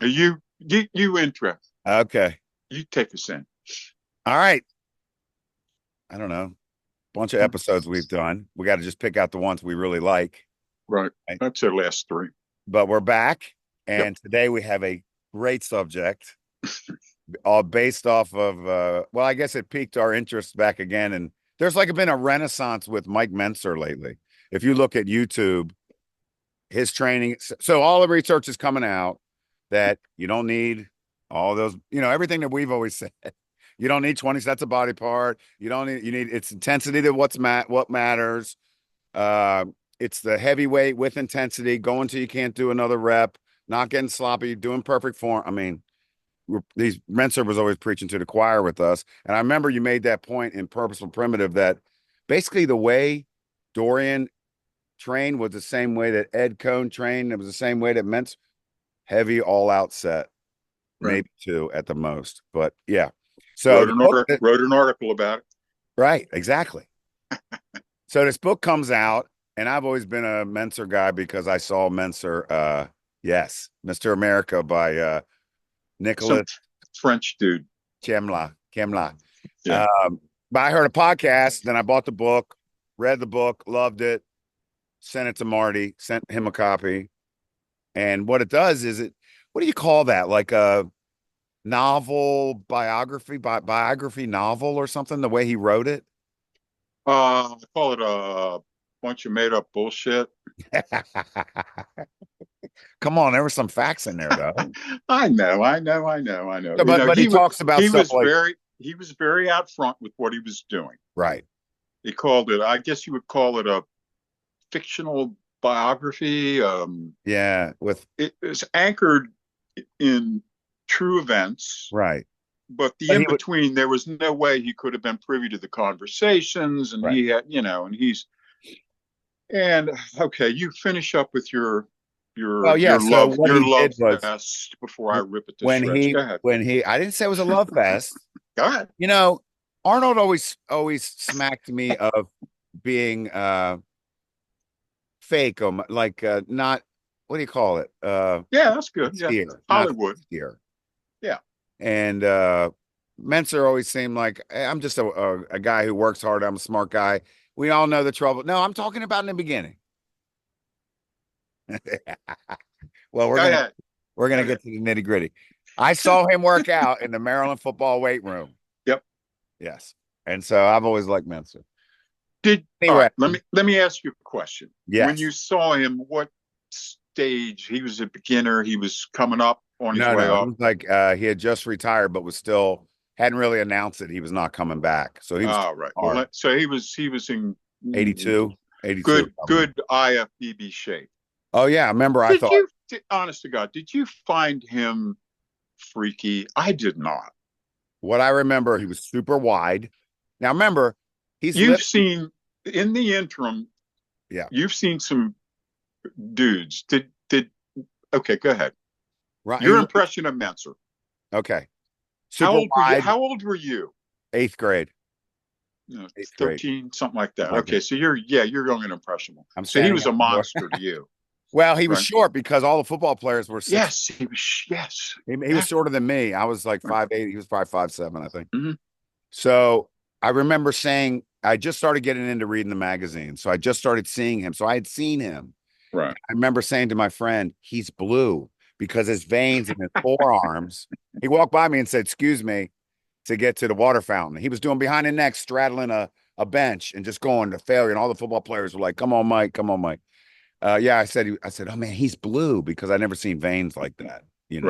Are you interested? Okay. You take us in. All right. I don't know. Bunch of episodes we've done. We got to just pick out the ones we really like. Right. Right? That's our last three. But we're back, Yep. and today we have a great subject, all based off of well, I guess it piqued our interest back again. And there's like been a renaissance with Mike Mentzer lately. If you look at YouTube, his training, so all the research is coming out that you don't need all those, everything that we've always said. You don't need 20 sets of body part. You need it's intensity to what matters. Uh, it's the heavyweight with intensity, going till you can't do another rep, not getting sloppy, doing perfect form. I mean, these Menser was always preaching to the choir with us. And I remember you made that point in Purposeful Primitive that basically the way Dorian trained was the same way that Ed Cohn trained. It was the same way that Mentzer heavy all out set, Right. maybe two at the most. But yeah. So the book, Wrote an article about it. right, exactly. So this book comes out, and I've always been a Mentzer guy because I saw Mentzer, yes, Mr. America by Some Nicholas French dude. Chemla. Yeah. Um, but I heard a podcast, then I bought the book, read the book, loved it, sent it to Marty, sent him a copy. And what it does is what do you call that? Like a novel biography novel or something, the way he wrote it. I call it a bunch of made up bullshit. Come on, there were some facts in there though. I know. So, You know, but he talks about stuff like he was very out front with what he was doing. right. He called it, I guess you would call it a fictional biography. Yeah, with It was anchored in true events, right. but the But in he would between, there was no way he could have been privy to the conversations, and right. he had, you know, and he's and okay, you finish up with Well, yeah, so what your he love did was fest before I rip it to when shreds. he Go ahead, I didn't say it was a love fest. go ahead. You know, Arnold always smacked me of being fake or like not what do you call it? Yeah, that's good. Yeah, Sincere, not Hollywood. sincere. Yeah, And Mentzer always seemed like "Hey, I'm just a guy who works hard. I'm a smart guy. We all know the trouble. No, I'm talking about in the beginning. Well, go ahead, we're go gonna ahead. get to the nitty gritty. I saw him work out in the Maryland football weight room. Yep. Yes, and so I've always liked Mentzer. Did all Anyway, right. Let me ask you a question. When you yes, saw him, what stage? He was a beginner. He was coming up on his way no, it up. was like he had just retired, but was still hadn't really announced that he was not coming back. So he was All right. Well, hard. so he was in 82, 82 good probably. IFBB shape. Oh yeah, I remember. I Did thought you, honest to God, did you find him freaky? I did not. what I remember, he was super wide. Now remember, he's You've lived. seen in the interim, Yeah, you've seen some dudes. Okay, go ahead. right. Your impression of Mentzer. Okay, super wide. How old were you? Eighth grade. You know, Eighth grade. 13, something like that. Something like Okay, that. so you're young and impressionable. I'm So he standing was at a the door. monster to you, Well, he was right? short because all the football players were 6. Yes, he was. Yes, He was shorter than me. I was like right. 5'8". He was probably 5'7", I think. Mm-hmm. So I remember saying, I just started getting into reading the magazine. So I just started seeing him. So I had seen him. Right. I remember saying to my friend, he's blue because his veins in his forearms. He walked by me and said, excuse me, to get to the water fountain. He was doing behind the neck, straddling a bench and just going to failure. And all the football players were like, come on, Mike, come on, Mike. Yeah, I said, oh man, he's blue because I never seen veins like that, you know.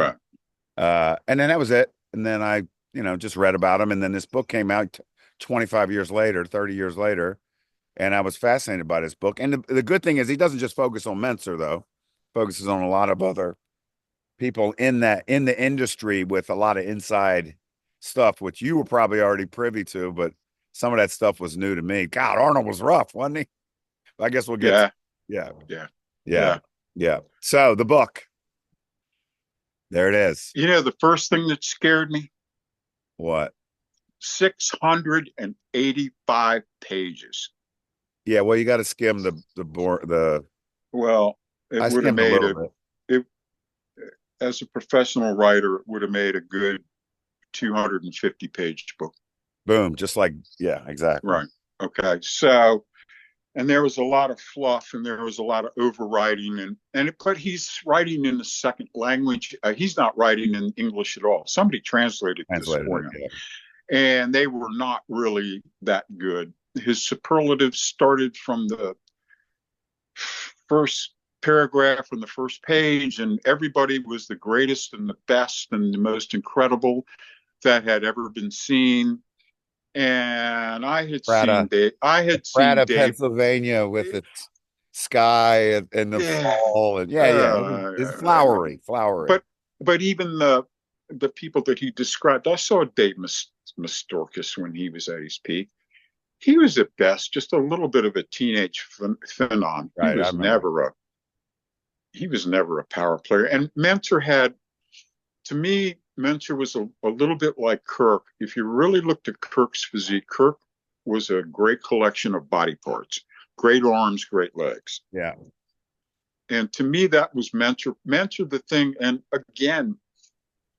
Right. And then that was it. And then I, just read about him. And then this book came out 25 years later, 30 years later. And I was fascinated by this book. And the good thing is he doesn't just focus on Mentzer, though, focuses on a lot of other people in the industry with a lot of inside stuff, which you were probably already privy to, but some of that stuff was new to me. God, Arnold was rough, wasn't he? I guess we'll get to, Yeah. yeah, Yeah. yeah, Yeah. yeah. So the book, there it is. You know, the first thing that scared me, What? 685 pages. Yeah, well, you got to skim the board. Well, it I would have skimmed a made little a bit. it as a professional writer, it would have made a good 250-page book. Boom. Just like, yeah, exactly. Right. Okay. So, and there was a lot of fluff and there was a lot of overwriting but he's writing in the second language. He's not writing in English at all. Somebody translated this for him, Yeah. and they were not really that good. His superlatives started from the first paragraph on the first page, and everybody was the greatest and the best and the most incredible that had ever been seen. And I had seen Dave. Pennsylvania with its sky and the Yeah, fall. And yeah. It's flowery. but even the people that he described, I saw Dave Mastorkas when he was at his peak. He was at best just a little bit of a teenage phenom. Right, He was never a power player. And Mentzer had, to me, Mentzer was a little bit like Kirk. If you really looked at Kirk's physique, Kirk was a great collection of body parts, great arms, great legs. Yeah. And to me, that was Mentzer. Mentzer, the thing, and again,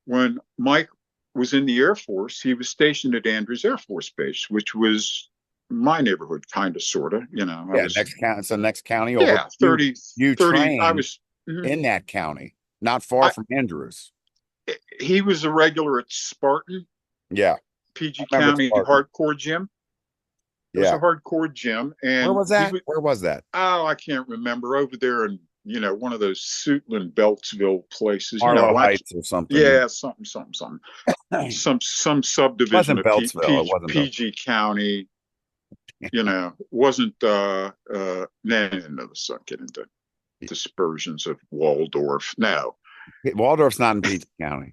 when Mike was in the Air Force, he was stationed at Andrews Air Force Base, which was my neighborhood, kind of, sort of, it's the next county over. Yeah, 30. I was in that county, not far from Andrews. He was a regular at Spartan. Yeah. PG County hardcore gym. It was a hardcore gym. And where was that? Where was that? Oh, I can't remember. Over there in, one of those Suitland, Beltsville places. Arlo Heights or something. Yeah, something. some subdivision of PG County. Wasn't no, let's not get into dispersions of Waldorf. No. Waldorf's not in PG County.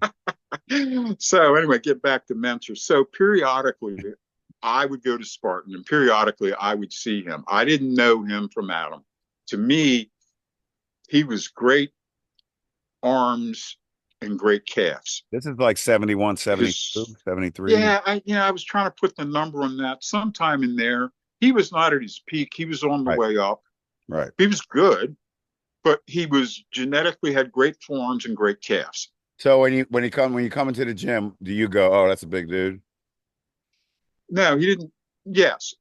So anyway, get back to Mentzer. So periodically I would go to Spartan and periodically I would see him. I didn't know him from Adam. To me, he was great arms and great calves. This is like 71, 72, 73. Yeah, I was trying to put the number on that sometime in there. He was not at his peak. He was on the way up. Right. He was good, but he was genetically had great forearms and great calves. So when you come into the gym, do you go, oh, that's a big dude? No, he didn't. Yes.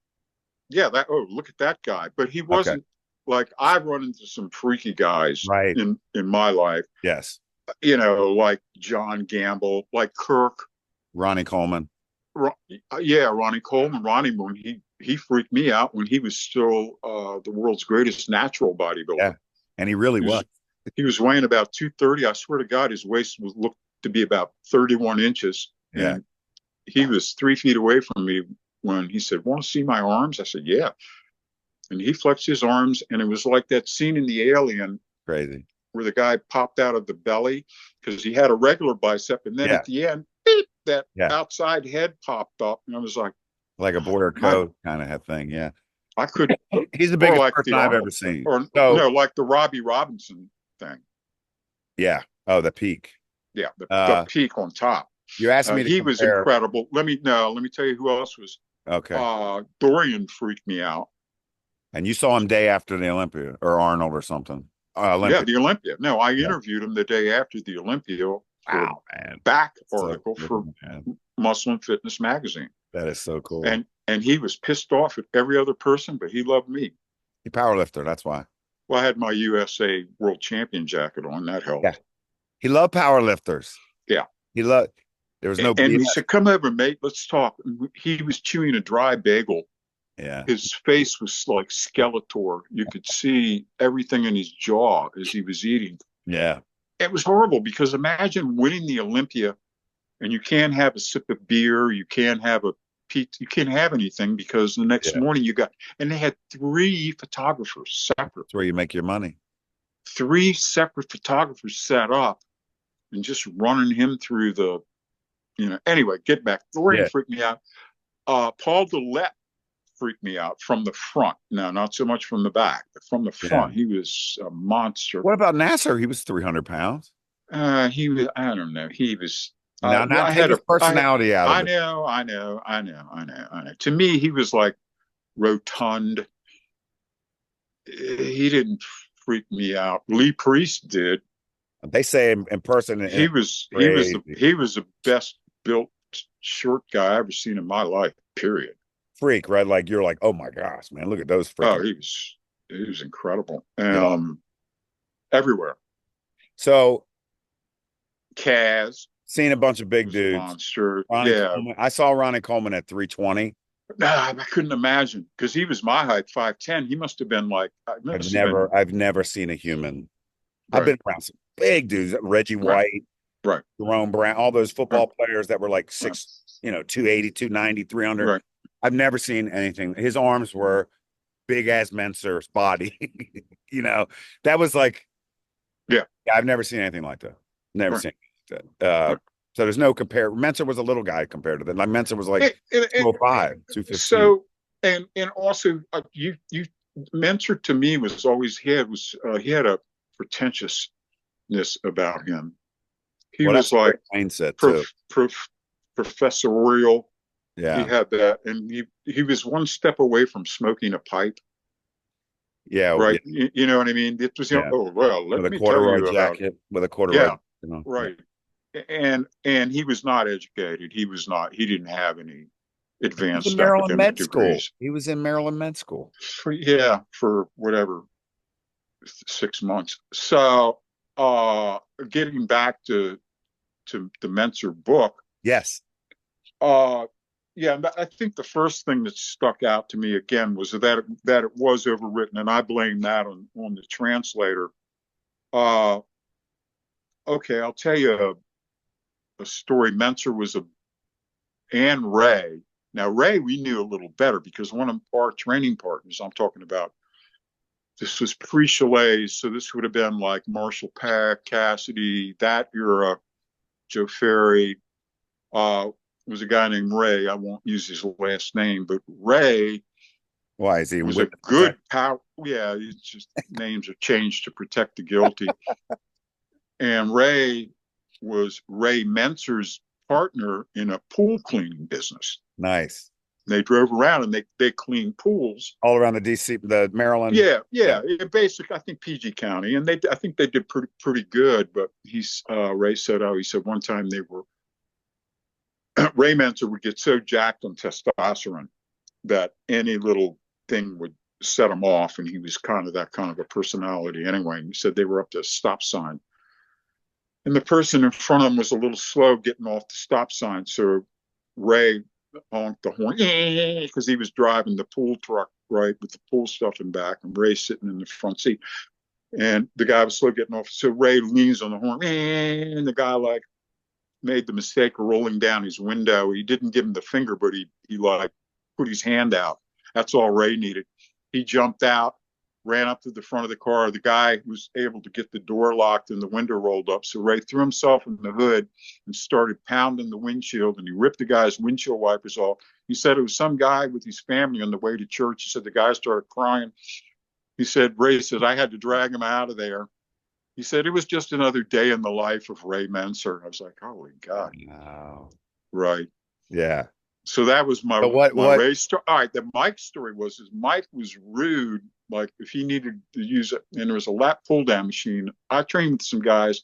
Yeah, look at that guy. But he wasn't like, I've run into some freaky guys in my life. Yes. Like John Gamble, like Kirk. Ronnie Coleman. Ronnie Coleman. Ronnie, when he freaked me out when he was still the world's greatest natural bodybuilder. Yeah, and he really was. He was weighing about 230. I swear to God, his waist looked to be about 31 inches. Yeah. And he was 3 feet away from me when he said, "Want to see my arms?" I said, "Yeah." And he flexed his arms, and it was like that scene in The Alien. Crazy. Where the guy popped out of the belly because he had a regular bicep. And then at the end, beep, that outside head popped up. And I was like a border code kind of thing. Yeah. I couldn't. He's the biggest person I've ever seen. No, like the Robbie Robinson thing. Yeah. Oh, the peak. Yeah. The peak on top. You asked me to he was incredible. Let me tell you who else was. Okay. Dorian freaked me out. And you saw him day after the Olympia or Arnold or something. Yeah, the Olympia. No, I interviewed him the day after the Olympia. Wow, man. Back article for Muscle and Fitness magazine. That is so cool. And he was pissed off at every other person, but he loved me. He powerlifter, that's why. Well, I had my USA World Champion jacket on. That helped. Yeah. He loved powerlifters. Yeah. There was no. And he said, "Come over, mate. Let's talk." He was chewing a dry bagel. Yeah. His face was like Skeletor. You could see everything in his jaw as he was eating. Yeah. It was horrible because imagine winning the Olympia and you can't have a sip of beer. You can't have you can't have anything because the next morning and they had 3 photographers separate. That's where you make your money. 3 separate photographers set up and just running him through anyway, get back. Dorian freaked me out. Paul Dillette freaked me out from the front. No, not so much from the back, but from the front. He was a monster. What about Nasser? He was 300 pounds. He was, I don't know. He was. Now, I had his personality out of it. I know. To me, he was like rotund. He didn't freak me out. Lee Priest did. They say in person, He was crazy the best built short guy I ever seen in my life. Period. freak, right? Like you're like, oh my gosh, man, look at those Oh, freaking. he was incredible. Yeah. Everywhere. So Kaz seen a bunch of big was a dudes. monster. Ronnie Yeah. Coleman. I saw Ronnie Coleman at 320. Nah, I couldn't imagine because he was my height, 5'10". He must have been like, I must have been I've never seen a human. I've right, been around some big dudes, Reggie right, White, right, Jerome Brown, all those right, football players that were like right, six, 280, 290, 300. right. I've never seen anything. His arms were big as Mentzer's body. That was like, Yeah, yeah, I've never seen anything like that. Never right, seen anything like that. right. So there's no compare. Mentzer was a little guy compared to that. Like Mentzer was like And 205, 215. so, and also, you Mentor to me was always he had a pretentiousness about him. He Well, that's was a great like mindset too. prof, prof, professorial. He Yeah. had that, and he was one step away from smoking a pipe. Yeah. Yeah. Right. You know what I mean? It was, Yeah. oh, well, With let a me tell corduroy you about, jacket, with a corduroy, yeah, Yeah. right. And he was not educated. He didn't have any He was in advanced Maryland academic Med School. degrees. He was in Maryland Med School. For whatever, 6 months. So, getting back to the Mentzer book, Yes. uh, yeah, I think the first thing that stuck out to me again was that it was overwritten, and I blame that on the translator. Uh, okay, I'll tell you a story. Mentzer was and Ray. Now Ray, we knew a little better because one of our training partners. I'm talking about. This was pre-Chalet, so this would have been like Marshall Pack, Cassidy, that era. Joe Ferry was a guy named Ray. I won't use his last name, but Ray Why is he in was a witness good protection? power. Yeah, it's just names are changed to protect the guilty. And Ray was Ray Mentzer's partner in a pool cleaning business. Nice. They drove around and they cleaned pools. All around the DC, the Maryland. Yeah, Yeah. yeah. Basic, I think PG County, and I think they did pretty good. But Ray said, he said one time they were Ray Mentzer would get so jacked on testosterone that any little thing would set him off, and he was that kind of a personality anyway. And he said they were up to a stop sign, and the person in front of him was a little slow getting off the stop sign, so Ray honked the horn because he was driving the pool truck, right, with the pool stuff in back, and Ray sitting in the front seat. And the guy was slow getting off, so Ray leans on the horn, and the guy like made the mistake of rolling down his window. He didn't give him the finger, but he like put his hand out. That's all Ray needed. He jumped out, ran up to the front of the car. The guy was able to get the door locked and the window rolled up. So Ray threw himself in the hood and started pounding the windshield, and he ripped the guy's windshield wipers off. He said it was some guy with his family on the way to church. He said the guy started crying. He said, Ray says, I had to drag him out of there. He said it was just another day in the life of Ray Mentzer. I was like, holy God. Wow. Right. Yeah. So that was So my Ray story. All right. The Mike story was Mike was rude. Like if he needed to use it, and there was a lap pull down machine. I trained with some guys.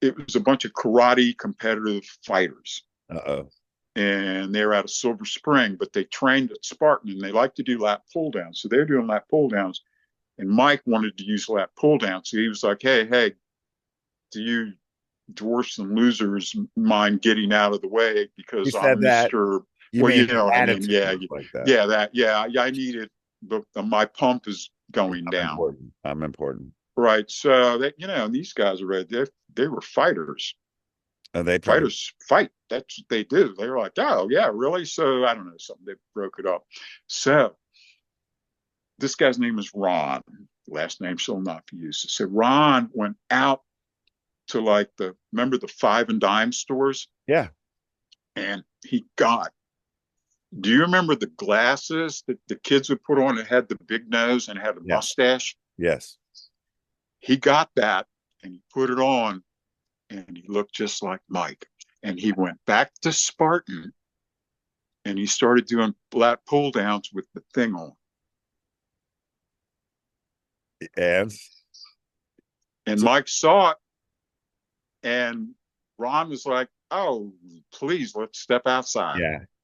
It was a bunch of karate competitive fighters. Uh-oh. And they were out of Silver Spring, but they trained at Spartan and they like to do lap pull downs. So they're doing lap pull downs. And Mike wanted to use lap pull down. So he was like, hey, do you dwarfs and losers mind getting out of the way He because I'm said that. Mr. You Well, mean you know what I mean? attitude Yeah, like that? I need it. My pump is going I'm down. important. I'm important. Right. So that these guys are ready. They were fighters. They probably. Fighters fight. That's what they do. They were like, oh yeah, really? So I don't know something. They broke it up. So this guy's name is Ron. Last name shall not be used. So Ron went out to remember the five and dime stores? Yeah. And do you remember the glasses that the kids would put on that had the big nose and had a mustache? Yes. He got that and he put it on and he looked just like Mike. And he went back to Spartan and he started doing lat pull downs with the thing on. And And Mike saw it, and Ron was like, "Oh, please, let's step outside."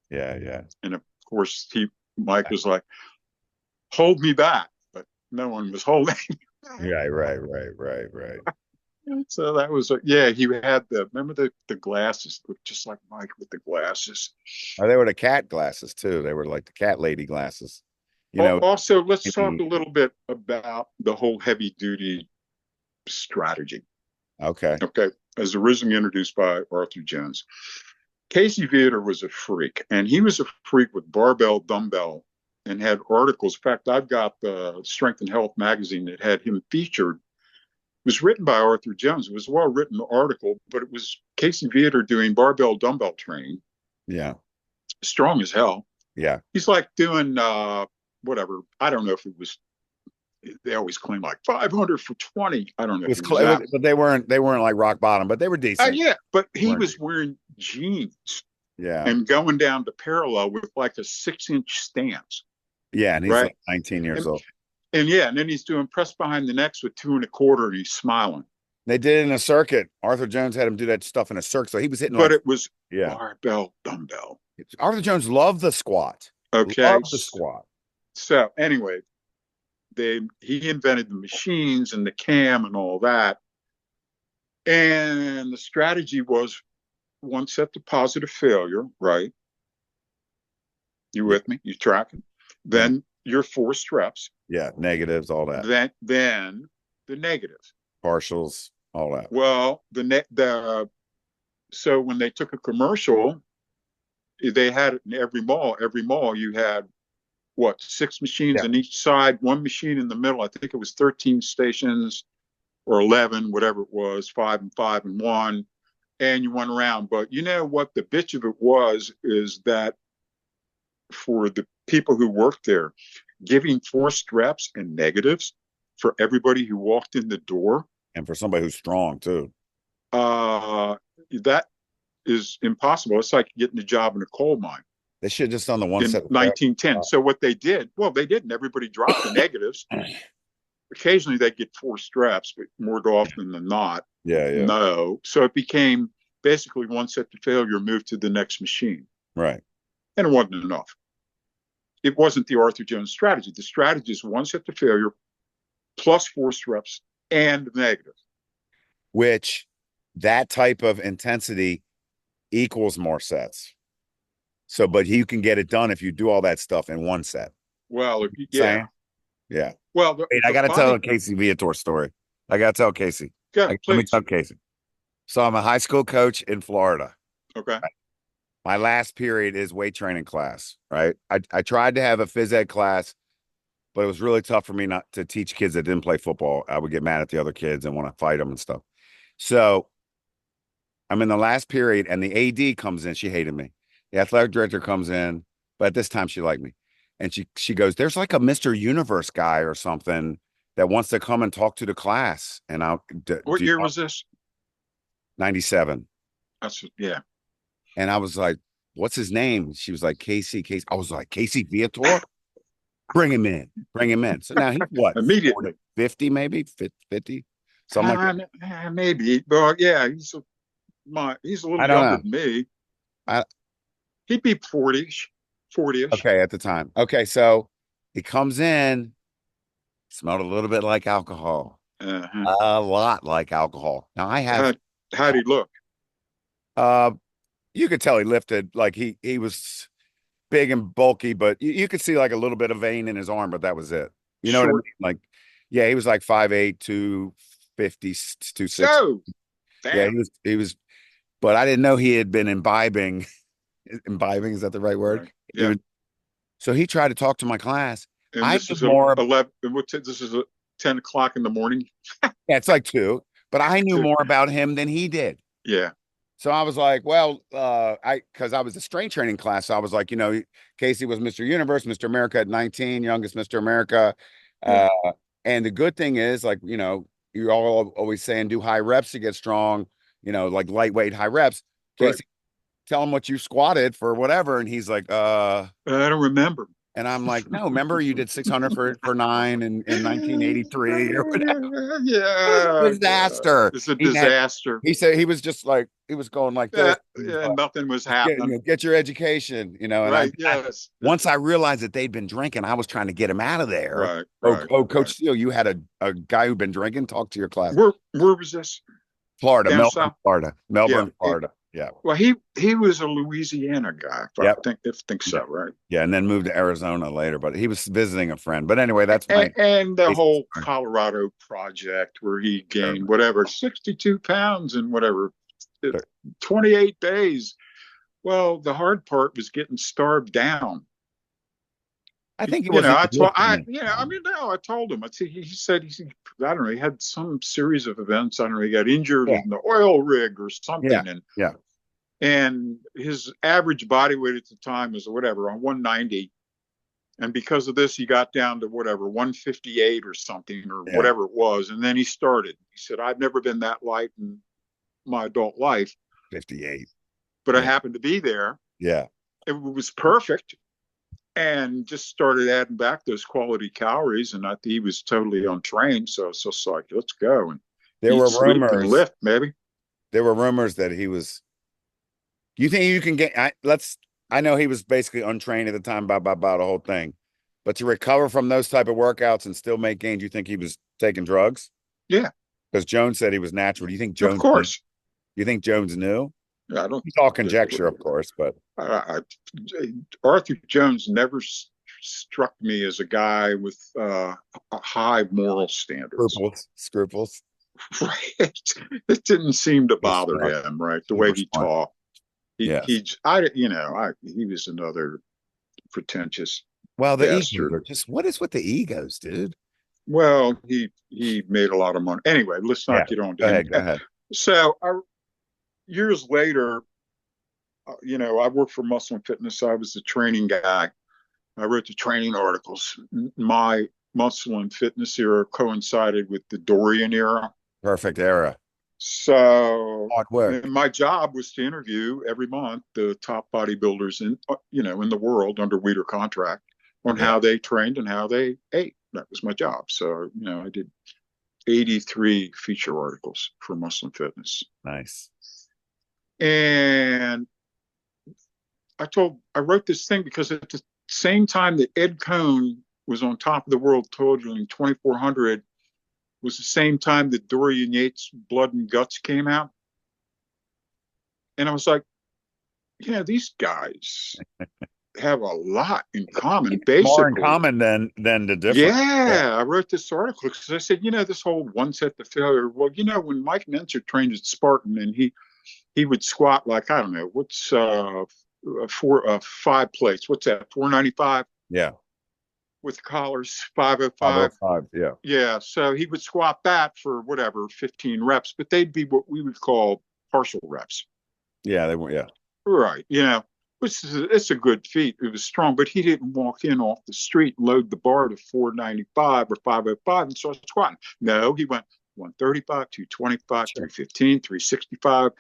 Yeah. And of course, Mike was like, "Hold me back," but no one was holding. Right. So that was yeah. He had remember the glasses, looked just like Mike with the glasses. Oh, they were the cat glasses too. They were like the cat lady glasses. You know. Also, let's talk a little bit about the whole heavy duty strategy. Okay. Okay, as originally introduced by Arthur Jones. Casey Viator was a freak, and he was a freak with barbell, dumbbell, and had articles. In fact, I've got the Strength and Health magazine that had him featured. It was written by Arthur Jones. It was a well-written article, but it was Casey Viator doing barbell, dumbbell training. Yeah. Strong as hell. Yeah. He's like doing whatever. I don't know if it was. They always claim like 500 for 20. I don't know. It was but they weren't like rock bottom, but they were decent. Yeah, but he was wearing jeans. Yeah. And going down to parallel with like a 6-inch stance. Yeah, and he's like 19 years old. And then he's doing press behind the necks with 2 1/4, and he's smiling. They did it in a circuit. Arthur Jones had him do that stuff in a circuit. So he was hitting. But it was barbell, dumbbell. Arthur Jones loved the squat. Okay. Loved the squat. So anyway, he invented the machines and the cam and all that. And the strategy was 1 set to positive failure, right? You with me? You tracking? Then your 4 reps. Yeah, negatives, all that. Then the negatives. Partials, all that. Well, so when they took a commercial, they had it in every mall. Every mall you had 6 machines on each side, 1 machine in the middle. I think it was 13 stations or 11, whatever it was, 5 and 5 and 1, and you went around. But you know what the bitch of it was is that for the people who worked there, giving 4 reps and negatives for everybody who walked in the door. And for somebody who's strong too. That is impossible. It's like getting a job in a coal mine. They should have just done the 1 set. 1910. So what they did, they didn't. Everybody dropped the negatives. Occasionally they get 4 reps, but more often than not, no. So it became basically 1 set to failure, move to the next machine. Right. And it wasn't enough. It wasn't the Arthur Jones strategy. The strategy is 1 set to failure plus 4 reps and negative. Which that type of intensity equals more sets. So, but you can get it done if you do all that stuff in 1 set. Well, yeah. Well, wait, I got to tell a Casey Viator story. I got to tell Casey. Let me tell Casey. So I'm a high school coach in Florida. Okay. Right? My last period is weight training class, right? I tried to have a phys ed class, but it was really tough for me not to teach kids that didn't play football. I would get mad at the other kids and want to fight them and stuff. So I'm in the last period and the AD comes in. She hated me. The athletic director comes in, but at this time she liked me. And she goes, there's like a Mr. Universe guy or something that wants to come and talk to the class. And what year was this? 97. Yeah. And I was like, what's his name? She was like, Casey. I was like, Casey Viator? Bring him in. So now he's what? Immediately. 50 maybe? 50? Something like that. Maybe. But yeah, he's a little younger than me. He'd be 40-ish. Okay, at the time. Okay, so he comes in, smelled a little bit like alcohol. A lot like alcohol. Now I have. How'd he look? You could tell he lifted. Like he was big and bulky, but you could see like a little bit of vein in his arm, but that was it. You know what I mean? Like, yeah, he was like 5'8", 250, 260. So, damn. Yeah, he was, but I didn't know he had been imbibing. Imbibing, is that the right word? Right. Yeah. So he tried to talk to my class. And this is 11. This is 10 o'clock in the morning. Yeah, it's like 2. But I knew more about him than he did. Yeah. So I was like, well, because I was a strength training class, so I was like, Casey was Mr. Universe, Mr. America at 19, youngest Mr. America. And the good thing is, like, you're all always saying do high reps to get strong, like lightweight high reps. Casey, tell him what you squatted for whatever. And he's like, I don't remember. And I'm like, no, remember you did 600 for 9 in 1983 or whatever. It was a Yeah, disaster. it's a disaster. He said he was just like, he was going like this. Yeah, nothing was Get, happening. get your education, Right, yes. Once I realized that they'd been drinking, I was trying to get him out of there. Right, Oh, right. Coach right. Steele, you had a guy who'd been drinking. Talk to your class. Where was this? Florida, Down Melbourne, south? Florida, Yeah. Melbourne, Florida. Yeah. Well, he was a Louisiana guy, Yep. I think so, right? Yeah, and then moved to Arizona later, but he was visiting a friend. But anyway, that's my and the whole Colorado project where he gained whatever 62 pounds in whatever 28 days. Well, the hard part was getting starved down. I think he you know, wasn't. I told him. He said I don't know. He had some series of events. I don't know. He got injured in the oil rig or something, and his average body weight at the time was whatever on 190, and because of this, he got down to whatever 158 or something or whatever it was, and then he started. He said, "I've never been that light in my adult life." 58, but I happened to be there. Yeah, it was perfect. And just started adding back those quality calories, and he was totally untrained. So it's just like, let's go. And there were rumors, and lift, maybe. There were rumors that he was. You think you can get? I know he was basically untrained at the time about the whole thing, but to recover from those type of workouts and still make gains, you think he was taking drugs? Yeah, because Jones said he was natural. Do you think Jones? Of course. You think Jones knew? I don't. It's all conjecture, of course, but Arthur Jones never struck me as a guy with a high moral standards. Scruples. Right. It didn't seem to bother him. Right. The way he talked. He was another pretentious. Well, the egos are just, what is with the egos, dude? Well, he made a lot of money. Anyway, let's not get on to him. Go ahead. So years later, I worked for Muscle and Fitness. I was the training guy. I wrote the training articles. My Muscle and Fitness era coincided with the Dorian era. Perfect era. So hard work. My job was to interview every month the top bodybuilders in the world under Viator contract on how they trained and how they ate. That was my job. So, I did 83 feature articles for Muscle and Fitness. Nice. And I wrote this thing because at the same time that Ed Cohn was on top of the world totaling 2,400 was the same time that Dorian Yates' Blood and Guts came out. And I was like, these guys have a lot in common, basically. More in common than the difference. Yeah, I wrote this article because I said, this whole one set to failure. Well, when Mike Mentzer trained at Spartan and he would squat like, I don't know, what's 5 plates? What's that? 495? Yeah. With collars, 505. 505, yeah. Yeah, so he would squat that for whatever, 15 reps, but they'd be what we would call partial reps. Yeah, they were, yeah. Right, it's a good feat. It was strong, but he didn't walk in off the street and load the bar to 495 or 505 and start squatting. No, he went 135, 225, 315, 365,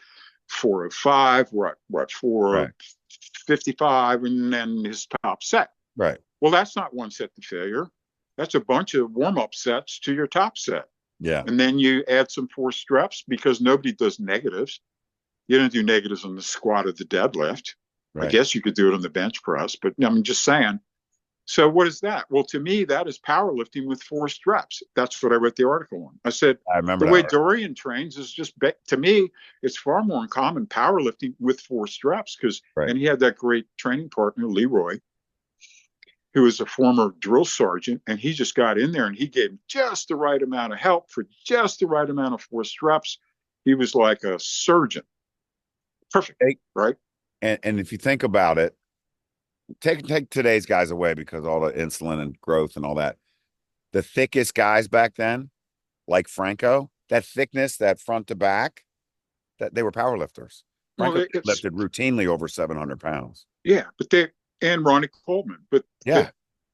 405, 455, and then his top set. Right. Well, that's not one set to failure. That's a bunch of warm-up sets to your top set. Yeah. And then you add some forced reps because nobody does negatives. You don't do negatives on the squat or the deadlift. Right. I guess you could do it on the bench press, but I'm just saying. So what is that? Well, to me, that is powerlifting with forced reps. That's what I wrote the article on. I said, the way Dorian trains is just, to me, it's far more in common powerlifting with forced reps and he had that great training partner, Leroy, who was a former drill sergeant, and he just got in there and he gave just the right amount of help for just the right amount of forced reps. He was like a surgeon. Perfect, right? And if you think about it, take today's guys away because all the insulin and growth and all that. The thickest guys back then, like Franco, that thickness, that front to back, that they were power lifters. Franco lifted routinely over 700 pounds. Yeah, and Ronnie Coleman, but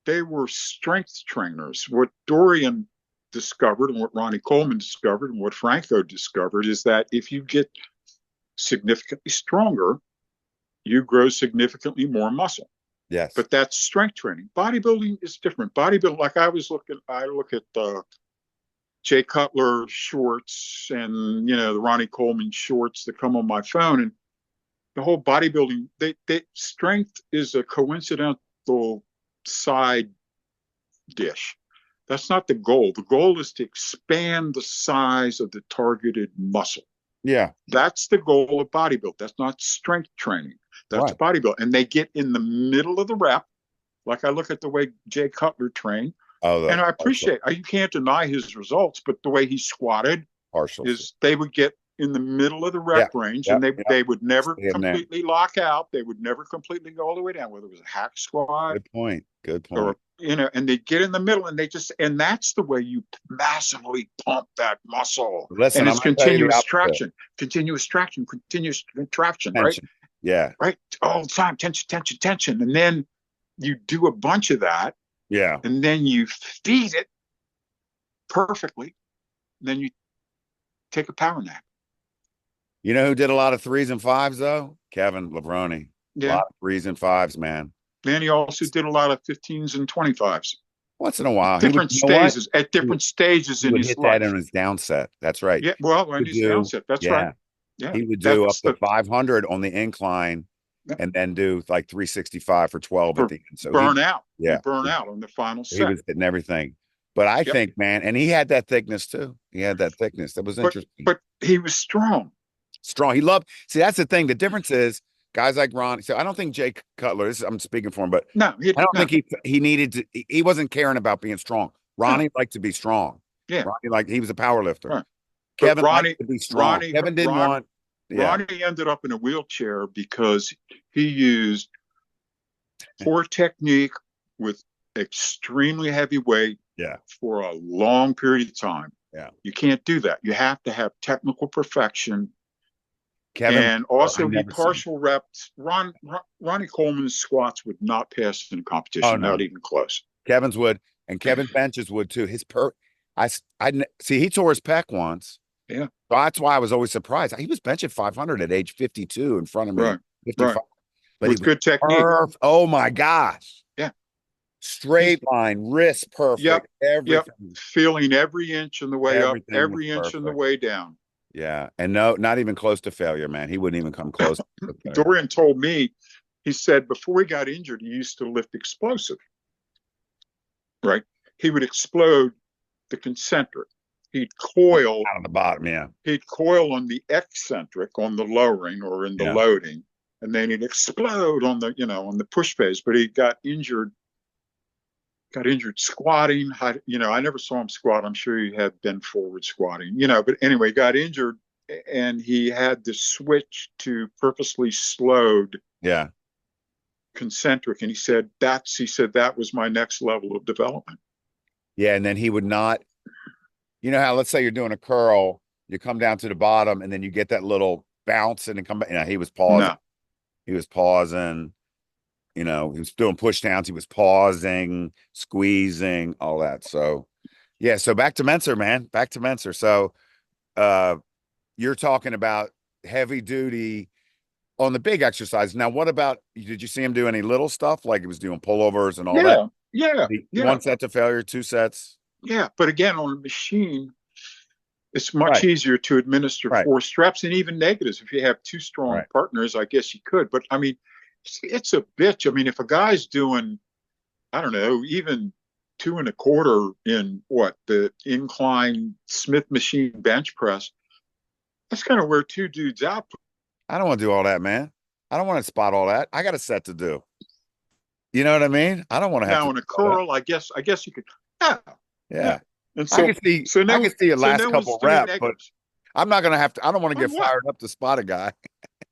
they were strength trainers. What Dorian discovered and what Ronnie Coleman discovered and what Franco discovered is that if you get significantly stronger, you grow significantly more muscle. Yes. But that's strength training. Bodybuilding is different. Bodybuilding, like I look at Jay Cutler shorts and the Ronnie Coleman shorts that come on my phone, and the whole bodybuilding. They strength is a coincidental side dish. That's not the goal. The goal is to expand the size of the targeted muscle. Yeah. That's the goal of bodybuilding. That's not strength training. That's Right. bodybuilding. And they get in the middle of the rep. Like I look at the way Jay Cutler trained, and I appreciate, you can't deny his results, but the way he squatted is they would get in the middle of the rep range, and they would never completely lock out. They would never completely go all the way down, whether it was a hack squat. Good point. Or, and they get in the middle, and and that's the way you massively pump that muscle. Listen, and it's continuous traction, right? Yeah. Right. All the time. Tension. And then you do a bunch of that. Yeah. And then you feed it perfectly. And then you take a power nap. You know who did a lot of 3s and 5s though? Kevin Levrone. Yeah. A lot of 3s and 5s, man. And he also did a lot of 15s and 25s. Once in a while. Different stages at different stages in his life. Hit that on his downset. That's right. Yeah. Well, on his downset. That's right. Yeah. He would do up to 500 on the incline and then do like 365 for 12 at the end. So burn out. Yeah. Burn out on the final set. He was hitting everything. But I think, man, and he had that thickness too. He had that thickness. That was interesting. But he was strong. He loved, see, that's the thing. The difference is guys like Ron. So I don't think Jay Cutler, I'm speaking for him, but no, I don't think he needed to, he wasn't caring about being strong. Ronnie liked to be strong. Yeah. Ronnie, he was a power lifter. Right. Kevin liked to be strong. Kevin didn't want. Ronnie ended up in a wheelchair because he used poor technique with extremely heavy weight for a long period of time. Yeah. You can't do that. You have to have technical perfection. And also be partial reps. Ronnie Coleman's squats would not pass in competition, not even close. Kevin's would, and Kevin Bench's would too. I see he tore his pec once. Yeah. So that's why I was always surprised. He was benching 500 at age 52 in front of me. Right. 55. Right. But with good technique. Oh my gosh. Yeah. Straight line, wrist perfect. Yep. Everything. Yep. Feeling every inch on the way up, every inch on the way down. Yeah. And no, not even close to failure, man. He wouldn't even come close. Dorian told me, he said before he got injured, he used to lift explosive. Right? He would explode the concentric. He'd coil out of the bottom, yeah. He'd coil on the eccentric on the lowering or in the loading, and then he'd explode on the on the push phase. But he got injured squatting. I never saw him squat. I'm sure he had been forward squatting, but anyway, got injured, and he had to switch to purposely slowed concentric. And he said that was my next level of development. Yeah. And then he would not, how, let's say you're doing a curl, you come down to the bottom and then you get that little bounce and then come back. He was pausing. No. He was pausing. He was doing push downs. He was pausing, squeezing, all that. So, yeah. So back to Mentzer, man. Back to Mentzer. So, you're talking about heavy duty on the big exercise. Now, what about? Did you see him do any little stuff like he was doing pullovers and all that? Yeah. 1 set to failure, 2 sets. Yeah, but again, on a machine, it's much easier to administer force reps and even negatives. If you have 2 strong partners, I guess you could. But I mean, it's a bitch. I mean, if a guy's doing, I don't know, even 2 1/4 in the incline Smith machine bench press, that's kind of where 2 dudes out. I don't want to do all that, man. I don't want to spot all that. I got a set to do. You know what I mean? I don't want to have now in a curl. I guess you could. Yeah. And so I can see your last couple reps, but I'm not going to have to. I don't want to get fired up to spot a guy.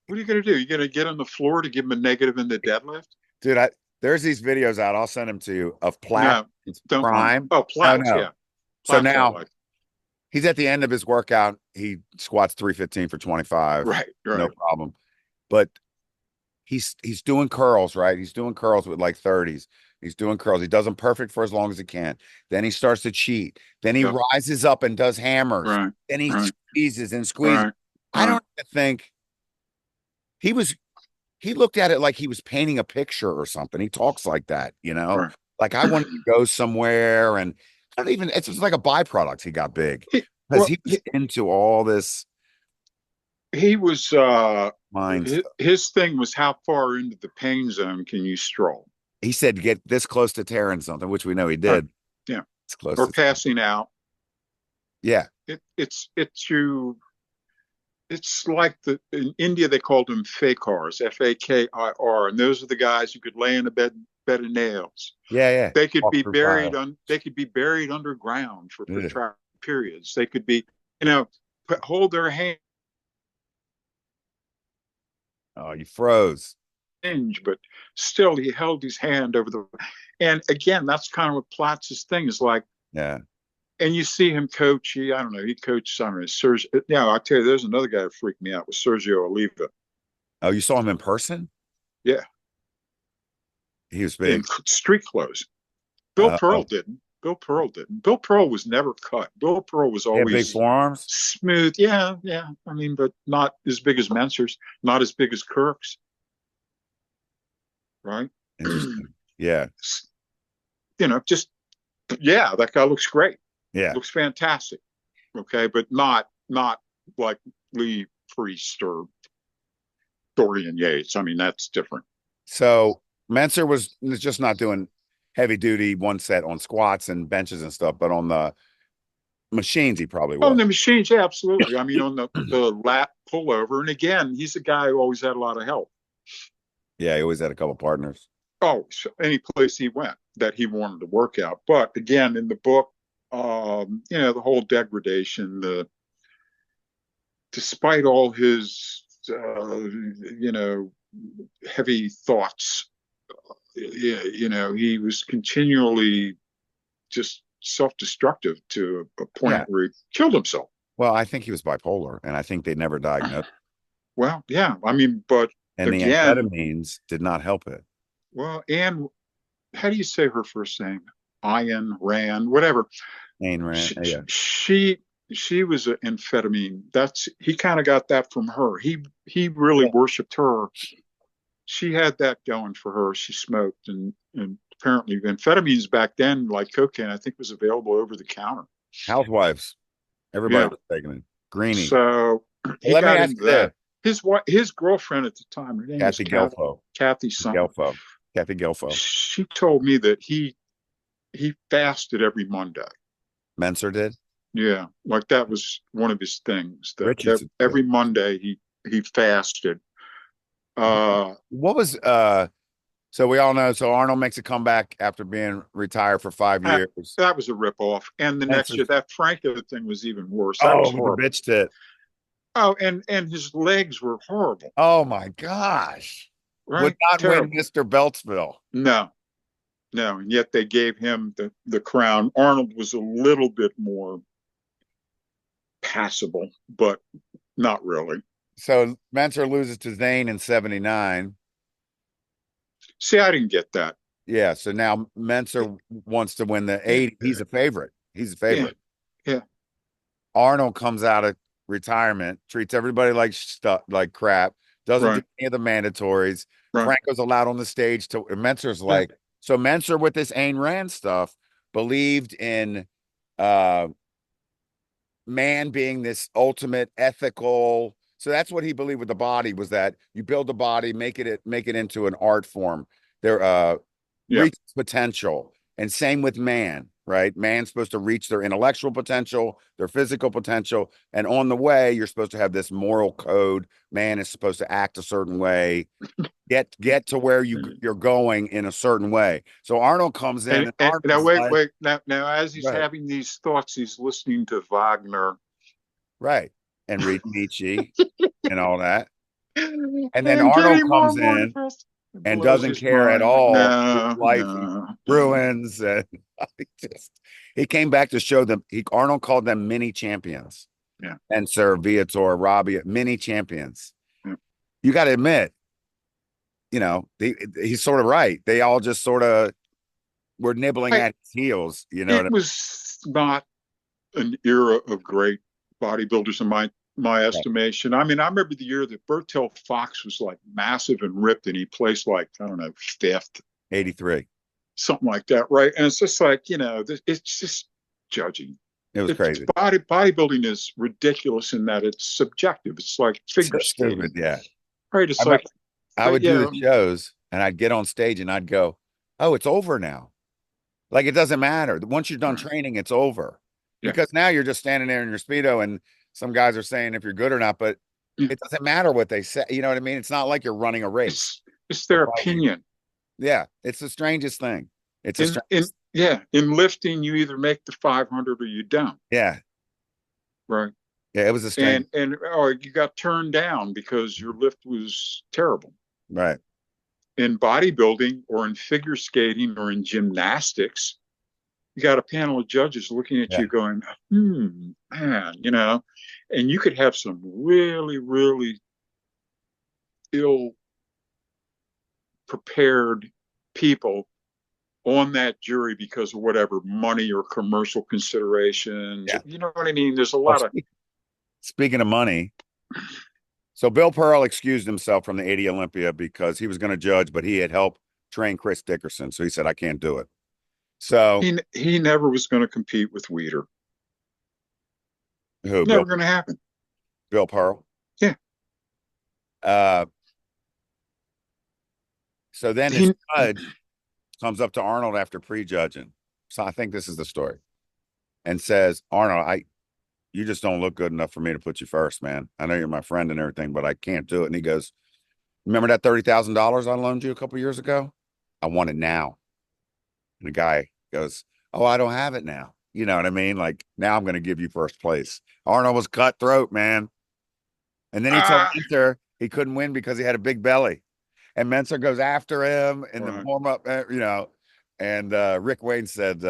What are you going to do? You going to get on the floor to give him a negative in the deadlift? Dude, there's these videos out. I'll send them to you of Platt Prime. Oh, Platt, yeah. So now he's at the end of his workout. He squats 315 for 25. Right. No problem. But he's doing curls, right? He's doing curls with like 30s. He's doing curls. He does them perfect for as long as he can. Then he starts to cheat. Then he rises up and does hammers. Right. Then he squeezes and squeezes. Right. I don't think he was he looked at it like he was painting a picture or something. He talks like that, Right. like I wanted to go somewhere, and I don't even, it's just like a byproduct. He got big because Well, he was into all this he was mind stuff. his thing was how far into the pain zone can you stroll? He said, get this close to tearing something, which we know he Right. did. Yeah. It's close Or to tearing. passing out. Yeah. It's you. It's like in India they called them fakars, Fakir, and those are the guys who could lay in a bed of nails. Yeah. Yeah. They could Walk be through fire. they could be buried underground for Ugh. protracted periods. They could be, hold their hand, Oh, you froze. but still he held his hand over the. And again, that's kind of what Platz's thing is like. Yeah. And you see him coach. I don't know. He coached on Sergio. Yeah, I tell you, there's another guy who freaked me out with Sergio Oliva. Oh, you saw him in person? Yeah, He was in big. street clothes. Bill Pearl Oh, didn't. Bill Pearl didn't. Bill Pearl was never cut. Bill Pearl was he had big always forearms. smooth. Yeah, yeah. I mean, but not as big as Mentzer's, not as big as Kirk's, right? Interesting. Yeah. Just yeah, that guy looks great. Yeah. Looks fantastic. Okay, but not like Lee Priest or Dorian Yates. I mean, that's different. So Mentzer was just not doing heavy duty one set on squats and benches and stuff, but on the machines, he probably Oh, was. the machines, yeah, absolutely. I mean, on the lat pullover, and again, he's a guy who always had a lot of help. Yeah, he always had a couple partners. Oh, so any place he went that he wanted to work out. But again, in the book, the whole degradation, despite all his, heavy thoughts, he was continually just self-destructive to a point Yeah. where he killed himself. Well, I think he was bipolar, and I think they never diagnosed. Well, yeah, I mean, but And the again, amphetamines did not help it. well, Anne, how do you say her first name? Ayn Rand, whatever. Ayn Rand, She yeah. she was an amphetamine. He kind of got that from her. He really worshipped her. She had that going for her. She smoked, and apparently amphetamines back then, like cocaine, I think was available over the counter. Housewives, everybody Yeah. was taking it. Greenie. So he Let me got ask into you this. that. His girlfriend at the time, her name was Kathy Gelfo. Kathy something. Gelfo. Kathy Gelfo. She told me that he fasted every Monday. Mentzer did? Yeah, like that was one of his things. That Richardson every did. Monday he fasted. What was so we all know, so Arnold makes a comeback after being retired for 5 years. That was a ripoff. And the next year, that Franco thing was even worse. That was Oh, the horrible. bitch tit. Oh, and his legs were horrible. Oh my gosh. Right? Would not Terrible. win Mr. Beltsville. No. And yet they gave him the crown. Arnold was a little bit more passable, but not really. So Mentzer loses to Zane in 79. See, I didn't get that. Yeah, so now Mentzer wants to win the 80. He's a favorite. He's a favorite. Yeah. Arnold comes out of retirement, treats everybody like crap, doesn't do any of the mandatories. Right. Franco's allowed on the stage to Mentzer's like, so Mentzer with this Ayn Rand stuff believed in man being this ultimate ethical. So that's what he believed with the body, was that you build the body, make it into an art form. There reach potential. And same with man, right? Man's supposed to reach their intellectual potential, their physical potential. And on the way, you're supposed to have this moral code. Man is supposed to act a certain way, get to where you're going in a certain way. So Arnold comes in. And now, wait. Now, as he's having these thoughts, he's listening to Wagner. Right. And read Nietzsche and all that. And then Arnold comes in and doesn't care at all. His life ruins, and he came back to show them. Arnold called them mini champions. Yeah, and Sir Viator, Robbie, mini champions. Yeah. You got to admit, he's sort of right. They all just sort of were nibbling at his heels. It was not an era of great bodybuilders in my my estimation. I mean, I remember the year that Bertel Fox was like massive and ripped, and he placed like, I don't know, fifth, 83. something like that, right? And it's just like, it's just judging. It was It's crazy. bodybuilding is ridiculous in that it's subjective. It's like So figure stupid. skating, Yeah. right? I It's remember like, I but would do yeah, the shows and I'd get on stage and I'd go, "Oh, it's over now." Like it doesn't matter. Once you're done right, training, it's over. yeah, Because now you're just standing there in your Speedo and some guys are saying if you're good or not, but yeah. it doesn't matter what they say. You know what I mean? It's not like you're running a race. It's We're their fighting. opinion. Yeah. It's the strangest thing. It's the In strangest. yeah, in lifting, you either make the 500 or you don't, Yeah. right? Yeah. It was the strangest. And or you got turned down because your lift was terrible. Right. In bodybuilding or in figure skating or in gymnastics, you got a panel of judges looking at Yeah. you going, man, and you could have some really, really ill prepared people on that jury because of whatever money or commercial considerations. Yeah. You know what I mean? There's a Oh, lot of, speaking of money, so Bill Pearl excused himself from the 80 Olympia because he was going to judge, but he had helped train Chris Dickerson. So he said, I can't do it. So he never was going to compete with Weeder. who, Never going to happen. Bill Pearl? Yeah. Uh, so then his He, judge comes up to Arnold after prejudging. So I think this is the story and says, Arnold, you just don't look good enough for me to put you first, man. I know you're my friend and everything, but I can't do it. And he goes, remember that $30,000 I loaned you a couple years ago? I want it now. And the guy goes, oh, I don't have it now. You know what I mean? Like now I'm going to give you first place. Arnold was cutthroat, man. And then he told uh, Mentzer he couldn't win because he had a big belly. And Mentzer goes after him in the right. warm up, And Rick Wayne said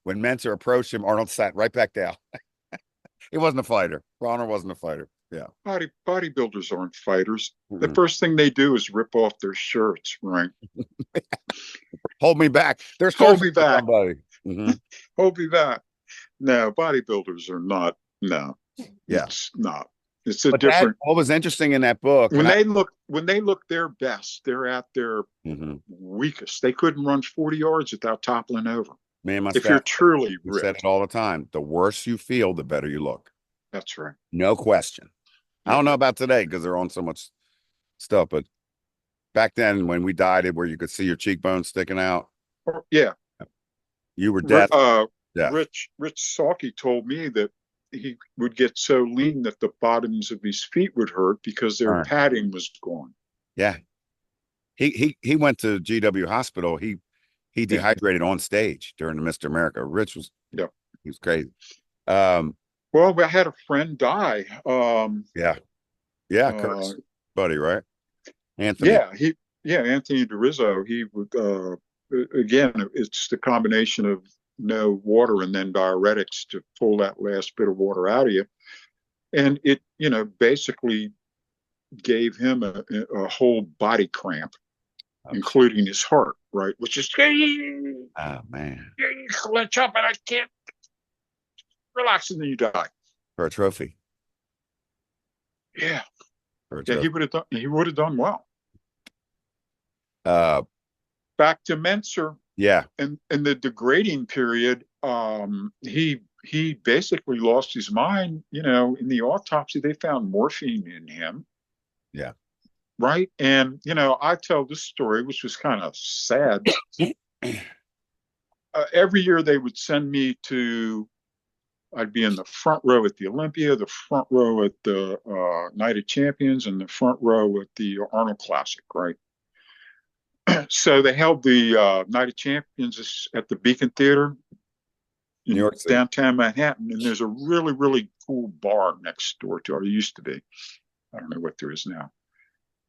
when Mentzer approached him, Arnold sat right back down. He wasn't a fighter. Arnold wasn't a fighter. Yeah. Bodybuilders aren't fighters. The Mm-hmm. first thing they do is rip off their shirts, right? Hold me back. They're Hold searching me for back. somebody. Mm-hmm. Hold me back. No, bodybuilders are not. No, Yeah. it's not. It's a But that different. what was interesting in that book, When and I they look their best, they're at their Mhm. weakest. They couldn't run 40 yards without toppling over. Me and my If you're staff, truly we said it ripped, all the time. The worse you feel, the better you look. that's right. No question. I Yeah. don't know about today because they're on so much stuff, but back then when we dieted where you could see your cheekbones sticking out, Yeah. you were death. Death. Rich Salke told me that he would get so lean that the bottoms of his feet would hurt because their padding was gone. Yeah. He went to GW hospital. He dehydrated on stage during the Mr. America. Rich was he was crazy. Well, I had a friend die. Kurt's buddy, right? Anthony. Anthony DeRizzo. He would again, it's the combination of no water and then diuretics to pull that last bit of water out of you, and it basically gave him a whole body cramp, including his heart, right? Which is, oh man, you clench up and I can't relax, and then you die. For a trophy. Yeah. He would have done well. Back to Mentzer. Yeah. And in the degrading period, he basically lost his mind. In the autopsy, they found morphine in him. Yeah. Right. And, I tell this story, which was kind of sad. Every year they would send me I'd be in the front row at the Olympia, the front row at the Night of Champions, and the front row at the Arnold Classic, right? So they held the Night of Champions at the Beacon Theater in New York City. Downtown Manhattan, and there's a really, really cool bar next door to it. It used to be. I don't know what there is now.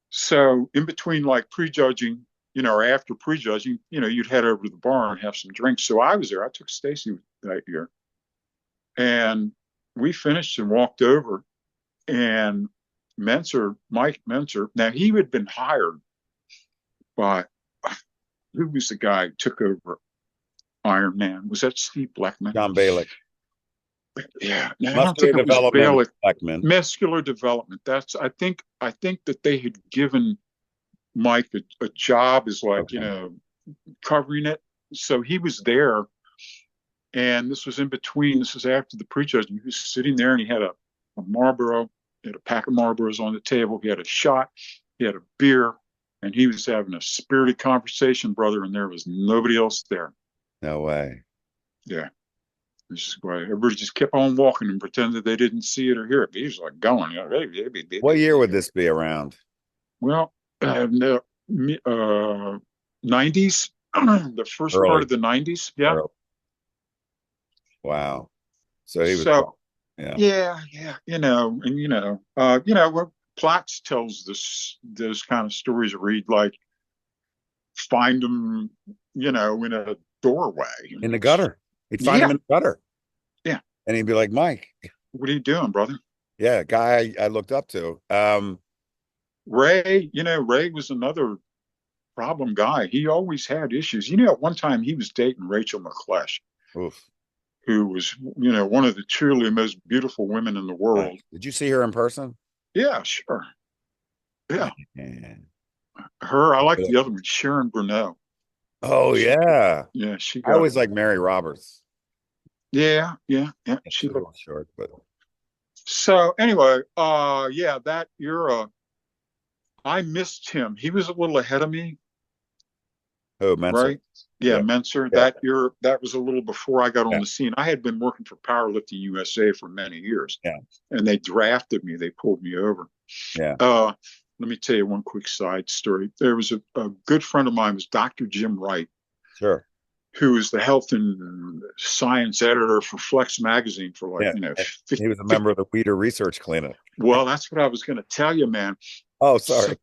So in between like prejudging, or after prejudging, you'd head over to the bar and have some drinks. So I was there. I took Stacy that year. And we finished and walked over, and Mike Mentzer, now he had been hired by, who was the guy who took over Iron Man? Was that Steve Blackman? John Balick. Yeah, no, I don't Muscular think it was development, Bailey. Beckman. Muscular development. I think that they had given Mike a job as like, Okay. covering it. So he was there, and this was in between. This was after the prejudging. He was sitting there, and he had a Marlboro, he had a pack of Marlboros on the table. He had a shot, he had a beer, and he was having a spirited conversation, brother. And there was nobody else there. No way. Yeah. This is why everybody just kept on walking and pretended they didn't see it or hear it. But he was like going, What year would this be around? well, no, 90s, the first part Early. of the 90s. Yeah. Early. Wow. So he was, So, yeah. yeah, where Platts tells those kind of stories, read like find them, in a doorway. In the gutter. He'd find Yeah, him in the gutter. yeah. And he'd be like, Mike. What are you doing, brother? Yeah, guy I looked up to. Ray was another problem guy. He always had issues. At one time he was dating Rachel McClesh, Oof. who was, one of the truly most beautiful women in the world. Did you see her in person? Yeah, sure. Yeah. Man. Her, I like the other one, Sharon Bruneau. Oh, yeah. Yeah, she I got always like Mary Roberts. Yeah. She looked short, but so anyway, yeah, that era, I missed him. He was a little ahead of me, oh, Mentzer. right? Yeah, Yeah. Mentzer. Yeah. That year, that was a little before I got on Yeah. the scene. I had been working for Powerlifting USA for many years. Yeah. And they drafted me. They pulled me over. Yeah. Let me tell you one quick side story. There was a good friend of mine, was Dr. Jim Wright, Sure. who was the health and science editor for Flex magazine for like, Yeah. 50, He was a member of the Weeder Research Clinic. well, that's what I was going to tell you, man. Oh, sorry.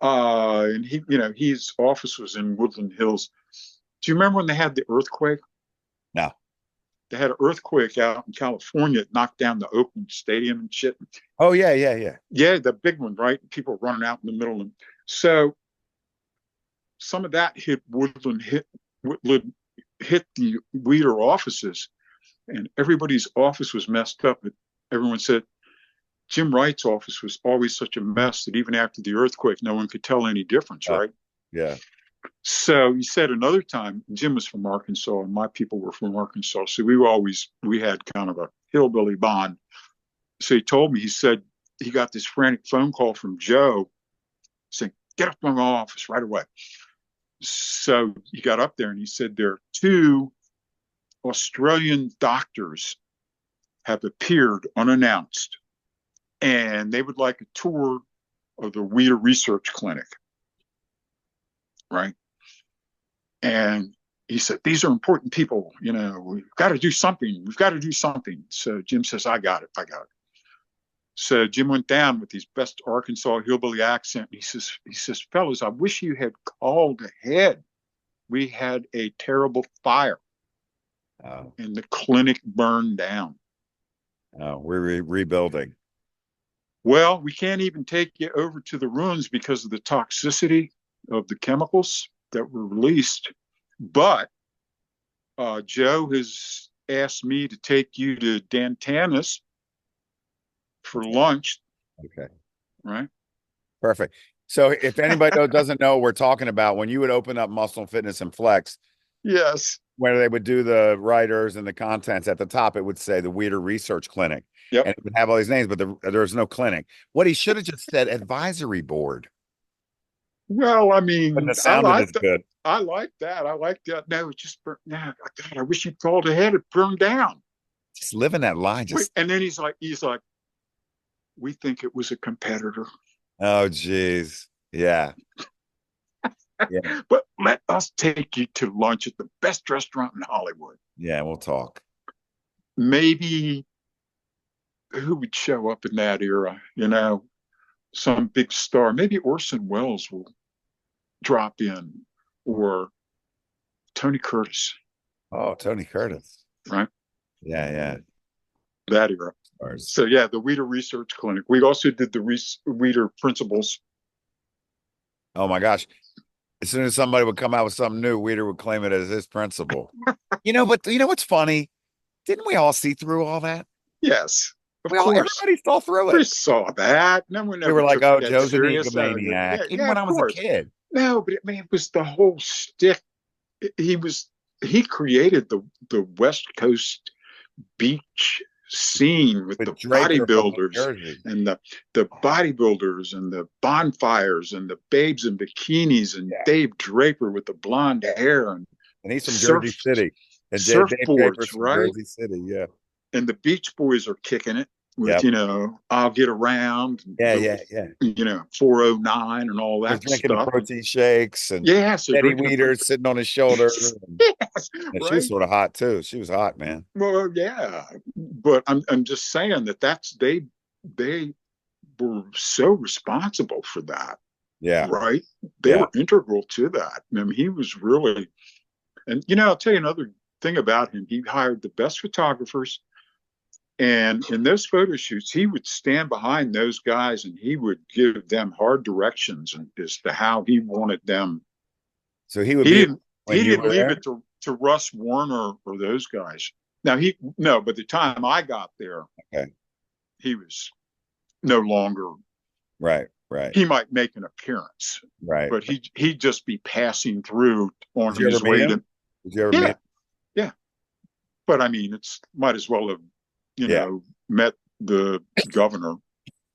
And his office was in Woodland Hills. Do you remember when they had the earthquake? No. They had an earthquake out in California. It knocked down the Oakland Stadium and shit. Oh, yeah, yeah, yeah. Yeah, the big one, right? People running out in the middle. So some of that hit the Weeder offices, and everybody's office was messed up. Everyone said Jim Wright's office was always such a mess that even after the earthquake, no one could tell any difference, right? Yeah. So he said another time, Jim was from Arkansas and my people were from Arkansas. So we had kind of a hillbilly bond. So he told me, he said he got this frantic phone call from Joe saying, get up from my office right away. So he got up there and he said, there are 2 Australian doctors have appeared unannounced, and they would like a tour of the Weeder Research Clinic. Right. And he said, these are important people. We've got to do something. We've got to do something. So Jim says, I got it. So Jim went down with his best Arkansas hillbilly accent. He says, fellas, I wish you had called ahead. We had a terrible fire and the clinic burned down. We're rebuilding. Well, we can't even take you over to the ruins because of the toxicity of the chemicals that were released. But Joe has asked me to take you to Dantana's for lunch. Okay. Right. Perfect. So if anybody doesn't know what we're talking about, when you would open up Muscle and Fitness and Flex, yes, where they would do the writers and the contents at the top, it would say the Weeder Research Clinic. Yep. And it would have all these names, but there's no clinic. What he should have just said, advisory board. Well, I mean, Wouldn't have sounded as good. I like that. No, it just burned. No, God, I wish you'd called ahead. It burned down. Just living that lie. And then he's like, we think it was a competitor. Oh, geez. Yeah. Yeah. But let us take you to lunch at the best restaurant in Hollywood. Yeah, we'll talk. Maybe who would show up in that era? Some big star. Maybe Orson Welles will drop in, or Tony Curtis. Oh, Tony Curtis. Right? Yeah, yeah. That era. So yeah, the Weeder Research Clinic. We also did the Weeder Principles. Oh my gosh. As soon as somebody would come out with something new, Weeder would claim it as his principle. But you know what's funny? Didn't we all see through all that? Yes, of course. Everybody saw through We it. saw that. No one We ever were like, took oh, that Joe's an serious. egomaniac. Yeah, Even yeah, when of I was a course. kid. No, but I mean, it was the whole stick. He was he created the West Coast beach scene with With the Draper from New bodybuilders Jersey. and the bodybuilders and the bonfires and the babes in bikinis and Yeah. Dave Draper with the blonde hair and And he's from Jersey surf City. And Dave surfboards, Draper's from right? Jersey City. Yeah. And the Beach Boys are kicking it with, Yep. I'll get around, Yeah, the, yeah. 409 and all He's that drinking the stuff. protein shakes and Yeah, so Eddie drinking Weeder sitting on his shoulder. yes, And she was right. sort of hot too. She was hot, man. Well, yeah, but I'm just saying they were so responsible for that, Yeah. right? They Yeah. were integral to that. I mean, he was really, and I'll tell you another thing about him. He hired the best photographers, and in those photo shoots, he would stand behind those guys and he would give them hard directions as to how he wanted them. So he would He be didn't when he you didn't were leave there? it to Russ Warner or those guys. Now no, by the time I got there, Okay. he was no longer. Right. Right. He might make an appearance, Right. but he'd just be passing through on Did you ever his meet way him? to. Did you ever meet Yeah, him? yeah. But I mean, it's might as well have Yeah. met the governor.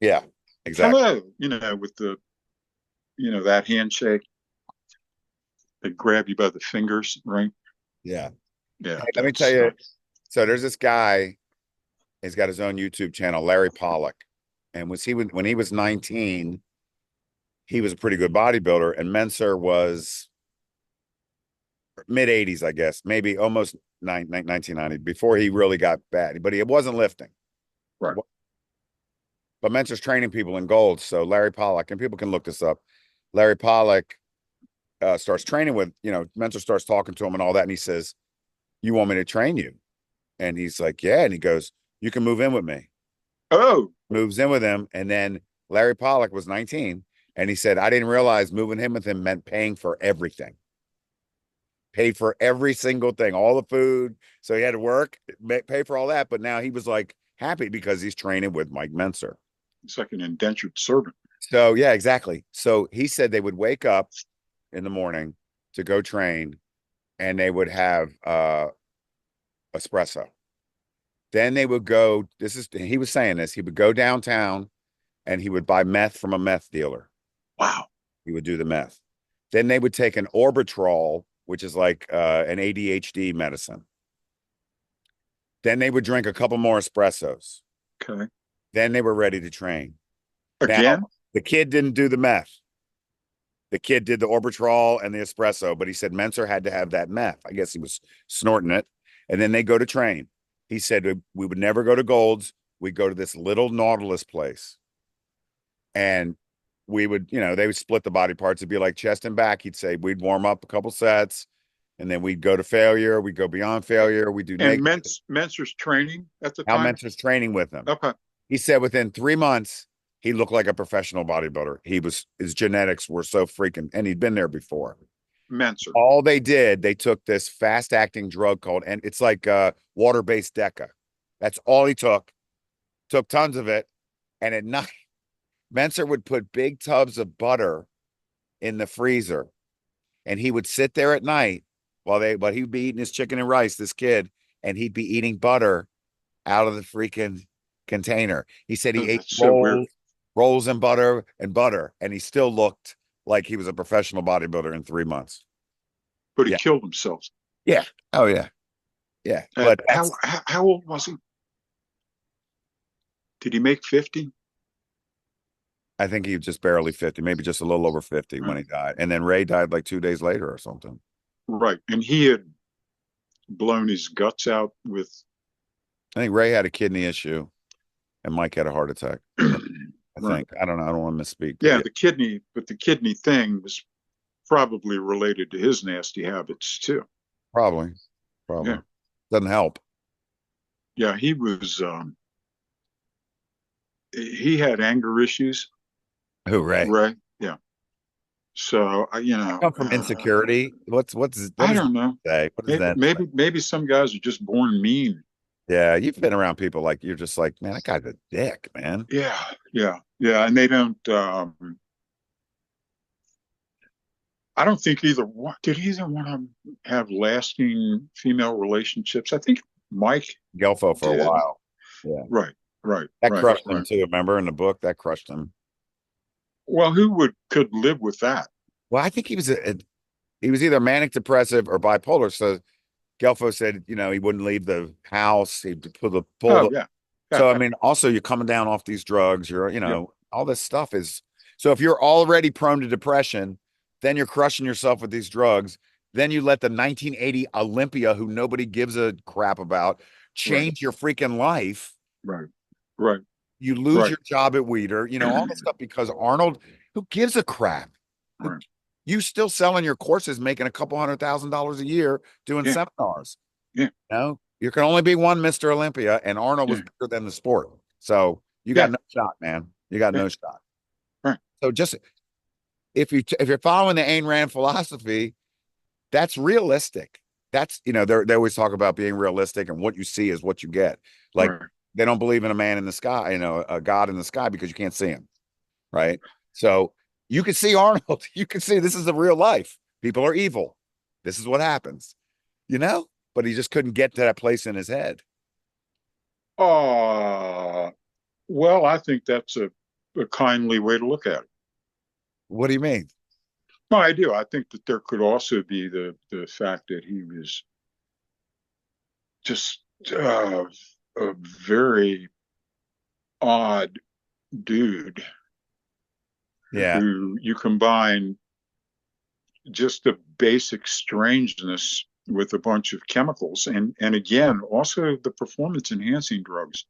Yeah. Exactly. Hello, with the that handshake. They grab you by the fingers, right? Yeah. Yeah, Hey, let me tell you. So there's this guy. He's got his own YouTube channel, Larry Pollock. And when he was 19, he was a pretty good bodybuilder. And Mentzer was mid 80s, I guess, maybe almost 1990 before he really got bad. But he wasn't lifting. Right. But Mentzer's training people in gold. So Larry Pollock, and people can look this up. Larry Pollock starts training with, Mentzer starts talking to him and all that. And he says, you want me to train you? And he's like, yeah. And he goes, you can move in with me. Oh, Moves in with him. And then Larry Pollock was 19. And he said, I didn't realize moving in with him meant paying for everything. Paid for every single thing, all the food. So he had to work, pay for all that. But now he was like happy because he's training with Mike Mentzer. it's like an indentured servant. So, yeah, exactly. So he said they would wake up in the morning to go train and they would have espresso. Then they would go, he was saying this, he would go downtown and he would buy meth from a meth dealer. Wow. He would do the meth. Then they would take an Orbitrol, which is like an ADHD medicine. Then they would drink a couple more espressos. Okay. Then they were ready to train. Again? Now, the kid didn't do the meth. The kid did the Orbitrol and the espresso, but he said Mentzer had to have that meth. I guess he was snorting it. And then they go to train. He said we would never go to Gold's. We'd go to this little Nautilus place. And we would, they would split the body parts. It'd be like chest and back. He'd say we'd warm up a couple sets. And then we'd go to failure. We'd go beyond failure. We do and Mentzer's training at the Al time. Mentzer's training with him. Okay. He said within 3 months, he looked like a professional bodybuilder. His genetics were so freaking, and he'd been there before. Mentzer. All they did, they took this fast acting drug called, and it's like water-based Deca. That's all he took tons of it. And at night, Mentzer would put big tubs of butter in the freezer. And he would sit there at night but he'd be eating his chicken and rice, this kid, and he'd be eating butter out of the freaking container. He said he ate rolls and butter, and he still looked like he was a professional bodybuilder in 3 months. But he killed himself. Yeah. Oh, yeah. Yeah. But how old was he? Did he make 50? I think he was just barely 50, maybe just a little over 50 when he died. And then Ray died like 2 days later or something. Right. And he had blown his guts out with. I think Ray had a kidney issue and Mike had a heart attack. I think. I don't know. I don't want to misspeak. Yeah, the kidney thing was probably related to his nasty habits too. Probably. Yeah. Doesn't help. Yeah, he was he had anger issues. Who, Ray? Ray, yeah. So come from insecurity. What I don't know. Say? What is that? Maybe some guys are just born mean. Yeah, you've been around people like you're just like, man, that guy's a dick, man. Yeah, yeah. And they don't. I don't think either one did either one of them have lasting female relationships. I think Mike Gelfo for a did. while. Yeah. Right, right, That right, crushed him right. too. Remember in the book that crushed him. Well, who would could live with that? Well, I think he was either manic depressive or bipolar. So Gelfo said, he wouldn't leave the house. He'd pull Oh the. yeah, So I mean, also you're coming down off these drugs. You're, yeah, all this stuff is. So if you're already prone to depression, then you're crushing yourself with these drugs. Then you let the 1980 Olympia, who nobody gives a crap about, right, change your freaking life. right, right, You lose right, your job at Weeder, all this stuff because Arnold, who gives a crap? Who, right. you still selling your courses, making a couple $100,000 a year doing Yeah, seminars. yeah, You can only be one Mr. Olympia, and Arnold was yeah, bigger than the sport. So you got yeah, no shot, man. You got yeah. no shot. Right. So just if you're following the Ayn Rand philosophy, that's realistic. That's they always talk about being realistic and what you see is what you get. Like Right. they don't believe in a man in the sky, a God in the sky because you can't see him, right? So you can see Arnold. You can see this is the real life. People are evil. This is what happens, but he just couldn't get to that place in his head. Uh, well, I think that's a kindly way to look at it. What do you mean? No, I do. I think that there could also be the fact that he was just a very odd dude Yeah. who you combine just the basic strangeness with a bunch of chemicals and again also the performance enhancing drugs.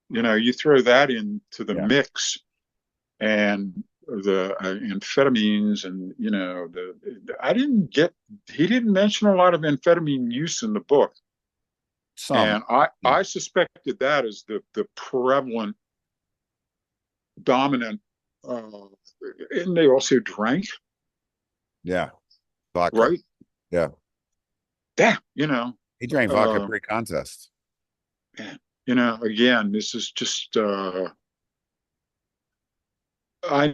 You throw that into the Yeah. mix and the amphetamines and the I didn't get he didn't mention a lot of amphetamine use in the book. Some. And I, Yeah. I suspected that as the prevalent dominant, and they also drank, Yeah. Vodka. right? Yeah. Yeah, He drank vodka uh, pre-contest. again, this is just, I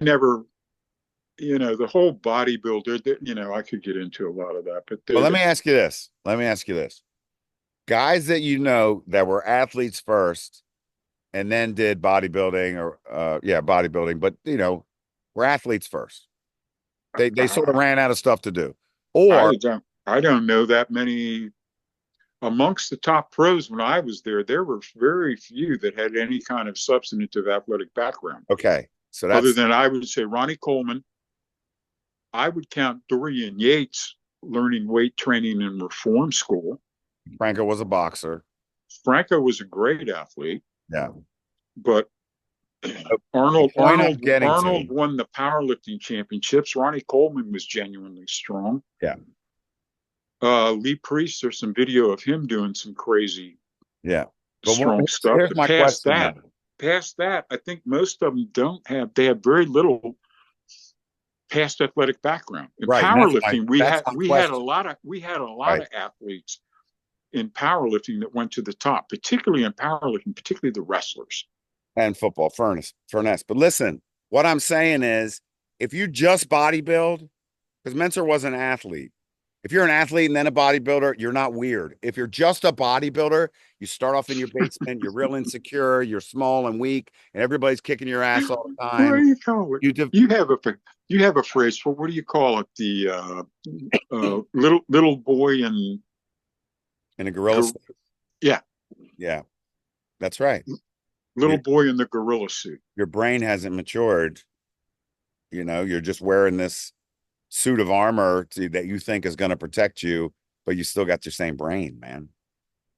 never, the whole bodybuilder, I could get into a lot of that, but Well, let me ask you this. Let me ask you this. Guys that that were athletes first and then did bodybuilding or bodybuilding, but were athletes first. They sort of ran out of stuff to do. Or I don't know that many amongst the top pros when I was there. There were very few that had any kind of substantive athletic background. okay. So Other that's than I would say Ronnie Coleman, I would count Dorian Yates learning weight training in reform school. Franco was a boxer. Franco was a great athlete, Yeah. but The Arnold point I'm Arnold getting Arnold to. won the powerlifting championships. Ronnie Coleman was genuinely strong. Yeah. Lee Priest, there's some video of him doing some crazy Yeah. But strong stuff. here's But my question then. past that, I think most of them don't have. They have very little past athletic background. In Right. And powerlifting, that's my question. we had a lot Right. of athletes in powerlifting that went to the top, particularly in powerlifting, particularly the wrestlers. And football, furnace. But listen, what I'm saying is if you just bodybuild, because Mentzer was an athlete. If you're an athlete and then a bodybuilder, you're not weird. If you're just a bodybuilder, you start off in your basement, you're real insecure, you're small and weak, and everybody's kicking your ass all the What do time. you call it? You div- You have a phrase for what do you call it? The little boy in a gorilla suit. Yeah, Yeah, that's right. little Your, boy in the gorilla suit. your brain hasn't matured. You're just wearing this suit of armor that you think is going to protect you, but you still got your same brain, man.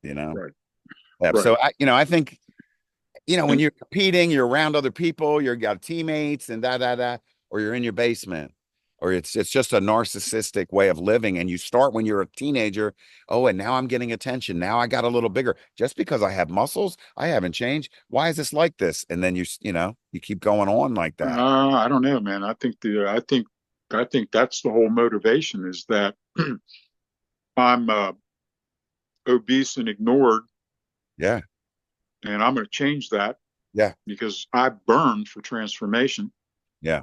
You know? Right, Yeah. right. So I think, when you're competing, you're around other people, you've got teammates and or you're in your basement, or it's just a narcissistic way of living. And you start when you're a teenager. Oh, and now I'm getting attention. Now I got a little bigger. Just because I have muscles, I haven't changed. Why is this like this? And then you keep going on like that. I don't know, man. I think that's the whole motivation is that I'm obese and ignored, Yeah. And I'm going to change that Yeah. because I burn for transformation. Yeah.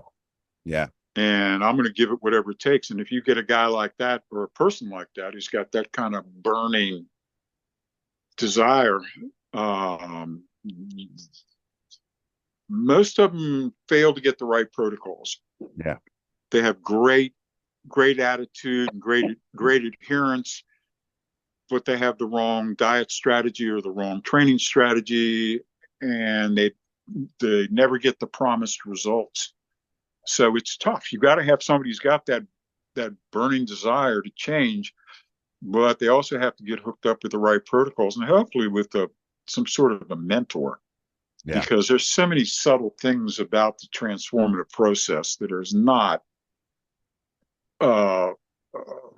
Yeah. And I'm going to give it whatever it takes. And if you get a guy like that or a person like that who's got that kind of burning desire, um, most of them fail to get the right protocols. Yeah. They have great attitude and great adherence, but they have the wrong diet strategy or the wrong training strategy, and they never get the promised results. So it's tough. You got to have somebody who's got that burning desire to change, but they also have to get hooked up with the right protocols and hopefully with some sort of a mentor. Yeah. Because there's so many subtle things about the transformative process that is not uh,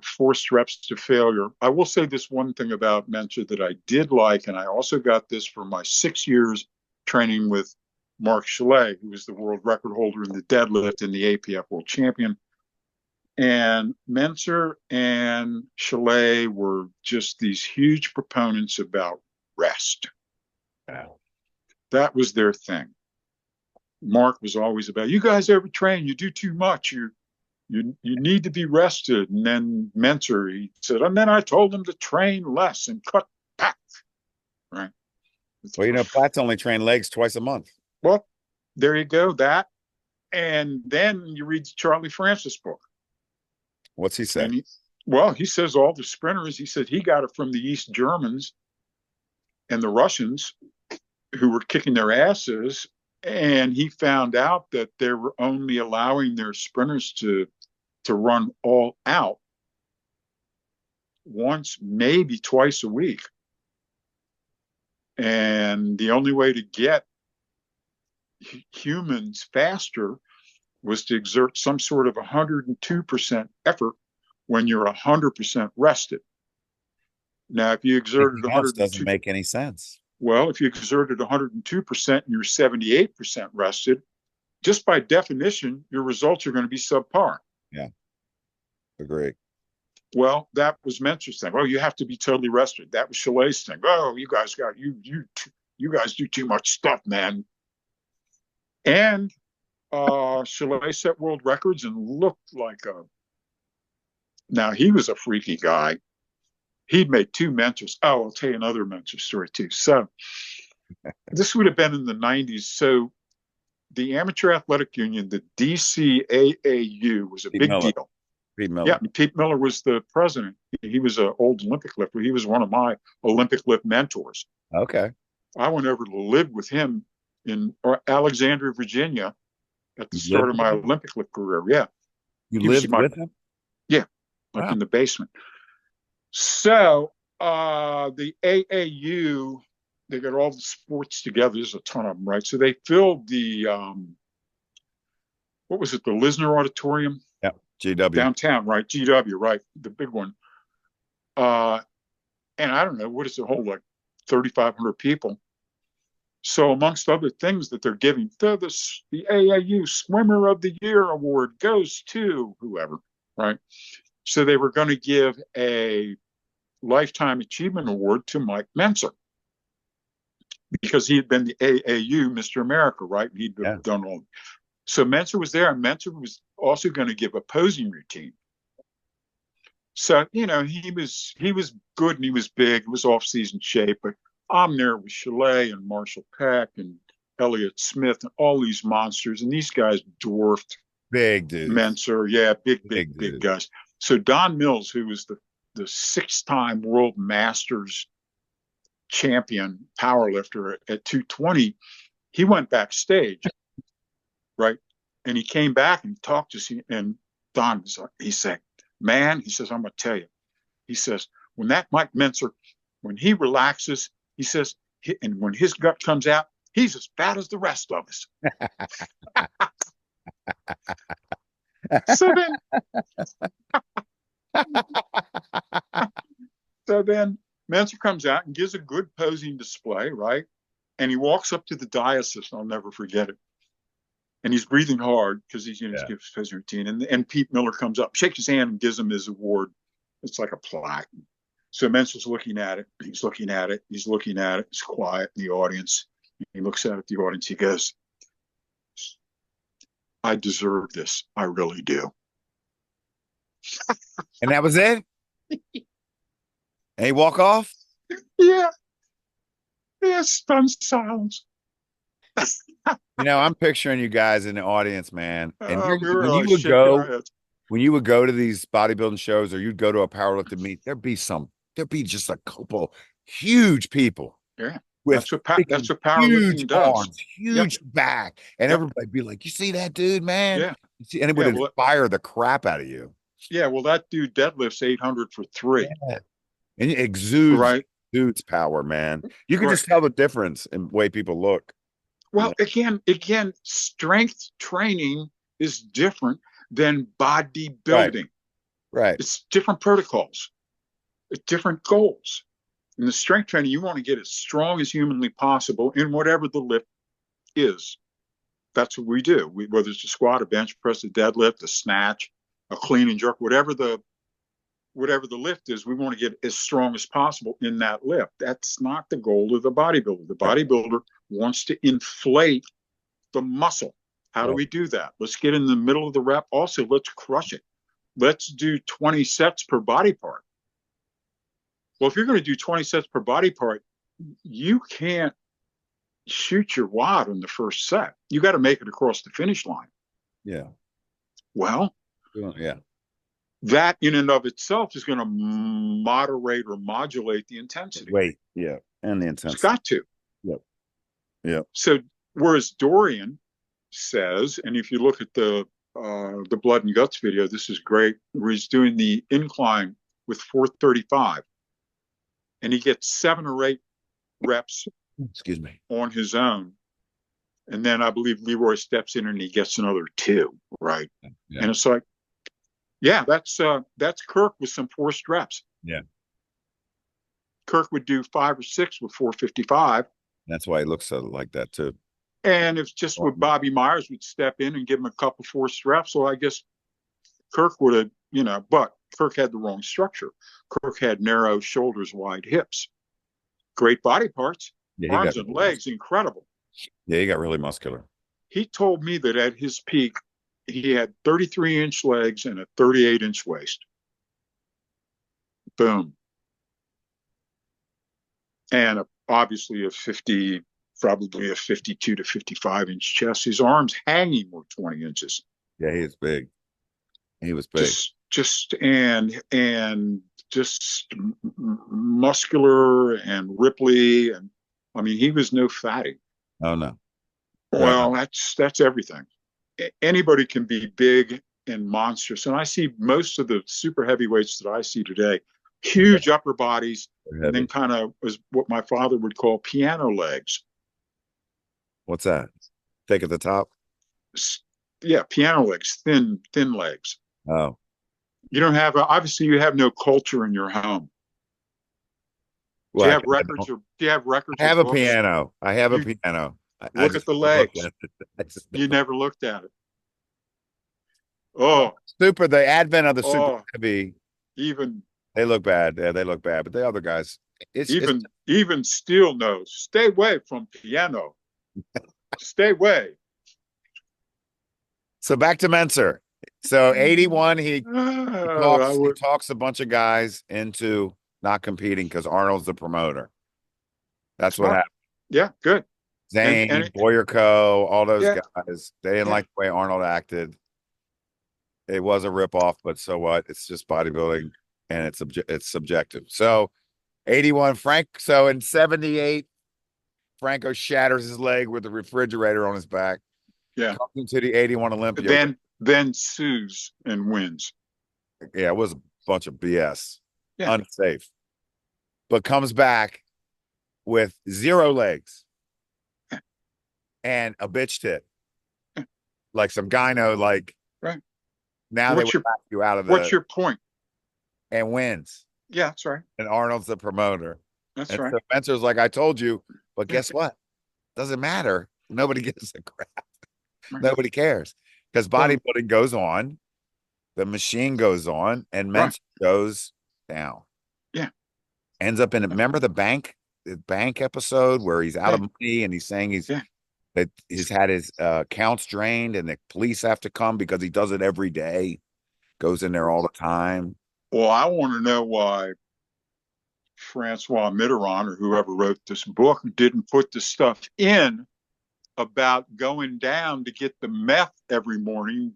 forced reps to failure. I will say this one thing about Mentzer that I did like, and I also got this from my 6 years training with Mark Chalet, who was the world record holder in the deadlift and the APF world champion. And Mentzer and Chalet were just these huge proponents about rest. Wow. That was their thing. Mark was always about, you guys overtrain, you do too much, you need to be rested. And then Mentzer, he said, and then I told them to train less and cut back. Right. Well, Pat's only trained legs twice a month. Well, there you go. That. And then you read Charlie Francis' book. What's he say? He says all the sprinters, he said he got it from the East Germans and the Russians who were kicking their asses. And he found out that they were only allowing their sprinters to run all out once, maybe twice a week. And the only way to get humans faster was to exert some sort of 102% effort when you're 100% rested. Now, if you exerted 102, doesn't make any sense. Well, if you exerted 102% and you're 78% rested, just by definition, your results are going to be subpar. Yeah, agree. Well, that was Mentzer's thing. Oh, you have to be totally rested. That was Chalet's thing. Oh, you guys you guys do too much stuff, man. And Chalet set world records and looked like a. Now he was a freaky guy. He'd made 2 Mentzers. Oh, I'll tell you another Mentzer story too. So this would have been in the 90s. So the Amateur Athletic Union, the DCAAU, was a big deal. Pete Miller. Yeah, Pete Miller was the president. He was an old Olympic lifter. He was one of my Olympic lift mentors. Okay. I went over to live with him in Alexandria, Virginia, at the start of my Olympic lift career. Yeah. You lived with him? Yeah, like in the basement. So the AAU, they got all the sports together. There's a ton of them, right? So they filled the, what was it, the Lisner Auditorium? Yeah, GW. Downtown, right? GW, right? The big one. And I don't know, what does it hold, like 3,500 people? So amongst other things that they're giving, the AAU Swimmer of the Year award goes to whoever, right? So they were going to give a Lifetime Achievement Award to Mike Mentzer because he had been the AAU Mr. America, right? He'd done all. So Mentzer was there, and Mentzer was also going to give a posing routine. So, he was good and he was big. It was off-season shape, but I'm there with Chalet and Marshall Peck and Elliott Smith and all these monsters, and these guys dwarfed big dude Mentzer. Yeah, big guys. So Don Mills, who was the 6-time world masters champion powerlifter at 220, he went backstage, right? And he came back and talked to see, and Don, he said, man, he says, I'm going to tell you. He says, when that Mike Mentzer, when he relaxes, he says, and when his gut comes out, he's as fat as the rest of us. So then Mentzer comes out and gives a good posing display, right? And he walks up to the diocese, and I'll never forget it. And he's breathing hard because he's going to give his routine. And Pete Miller comes up, shakes his hand, and gives him his award. It's like a plaque. So Mentzer's looking at it. He's looking at it. He's looking at it. It's quiet in the audience. He looks out at the audience. He goes, I deserve this. I really do. And that was it? And he walk off? Yeah. Yeah, stunned silence. I'm picturing you guys in the audience, man. And We were when you like would shaking our go, heads. when you would go to these bodybuilding shows or you'd go to a powerlifting meet, there'd be just a couple huge people. Yeah. With That's what huge powerlifting does. arms, huge back, and everybody'd be like, "You see that dude, man?" Yeah. And it would inspire the crap out of you. Yeah, well, that dude deadlifts 800 for 3. Yeah. And it exudes, right? exudes power, man. You can just tell the difference in the way people look. Well, again, strength training is different than bodybuilding. Right. It's different protocols. It's different goals. In the strength training, you want to get as strong as humanly possible in whatever the lift is. That's what we do. Whether it's a squat, a bench press, a deadlift, a snatch, a clean and jerk, whatever the lift is, we want to get as strong as possible in that lift. That's not the goal of the bodybuilder. The bodybuilder wants to inflate the muscle. How do we do that? Let's get in the middle of the rep. Also, let's crush it. Let's do 20 sets per body part. Well, if you're going to do 20 sets per body part, you can't shoot your wad in the first set. You got to make it across the finish line. Yeah. Well, yeah. That in and of itself is going to moderate or modulate the intensity. Weight, yeah, and the intensity. It's got to. Yep. So whereas Dorian says, and if you look at the Blood and Guts video, this is great, where he's doing the incline with 435, and he gets 7 or 8 reps. Excuse me. On his own, and then I believe Leroy steps in and he gets another 2, right? Yeah. And it's like, yeah, that's Kirk with some forced reps. Yeah. Kirk would do 5 or 6 with 455. That's why he looks so like that too. And it's just what Bobby Myers would step in and give him a couple forced reps. So I guess Kirk would have, but Kirk had the wrong structure. Kirk had narrow shoulders, wide hips, great body parts, arms and legs, incredible. Yeah, he got really muscular. He told me that at his peak, he had 33-inch legs and a 38-inch waist. Boom. And obviously probably a 52 to 55-inch chest. His arms hanging were 20 inches. Yeah, he is big. He was big. And just muscular and ripply. And I mean, he was no fatty. Oh, no. Well, that's everything. Anybody can be big and monstrous. And I see most of the super heavyweights that I see today, huge upper bodies, and then kind of was what my father would call piano legs. What's that? Thick at the top? Yeah, piano legs, thin legs. Oh. You don't have, obviously you have no culture in your home. Well, do you have records or do you have records? I have a piano. I have a piano. Look at the legs. You never looked at it. Oh, the advent of the super heavy. They look bad. Yeah, they look bad. But the other guys, even Steele knows. Stay away from piano. Stay away. So back to Mentzer. So 81, he talks a bunch of guys into not competing because Arnold's the promoter. That's what happened. Yeah, good. Zane, Boyerko, all those guys, they didn't like the way Arnold acted. It was a ripoff, but so what? It's just bodybuilding, and it's subjective. So 81, so in 78, Franco shatters his leg with a refrigerator on his back. Yeah. Comes into the 81 Olympia. Then sues and wins. Yeah, it was a bunch of BS. Yeah. Unsafe. But comes back with 0 legs. And a bitch tit, like some gyno, like right now they would back you out of What's your point? And wins. Yeah, that's right. And Arnold's the promoter. That's right. So Mentzer's like, I told you, but guess what? Doesn't matter. Nobody gives a crap. Right. Nobody cares because bodybuilding goes on, the machine goes on, and Mentzer goes down. Yeah, ends up in, remember the bank episode where he's out of money and he's saying that he's had his accounts drained and the police have to come because he does it every day, goes in there all the time. Well, I want to know why Francois Mitterrand or whoever wrote this book didn't put the stuff in about going down to get the meth every morning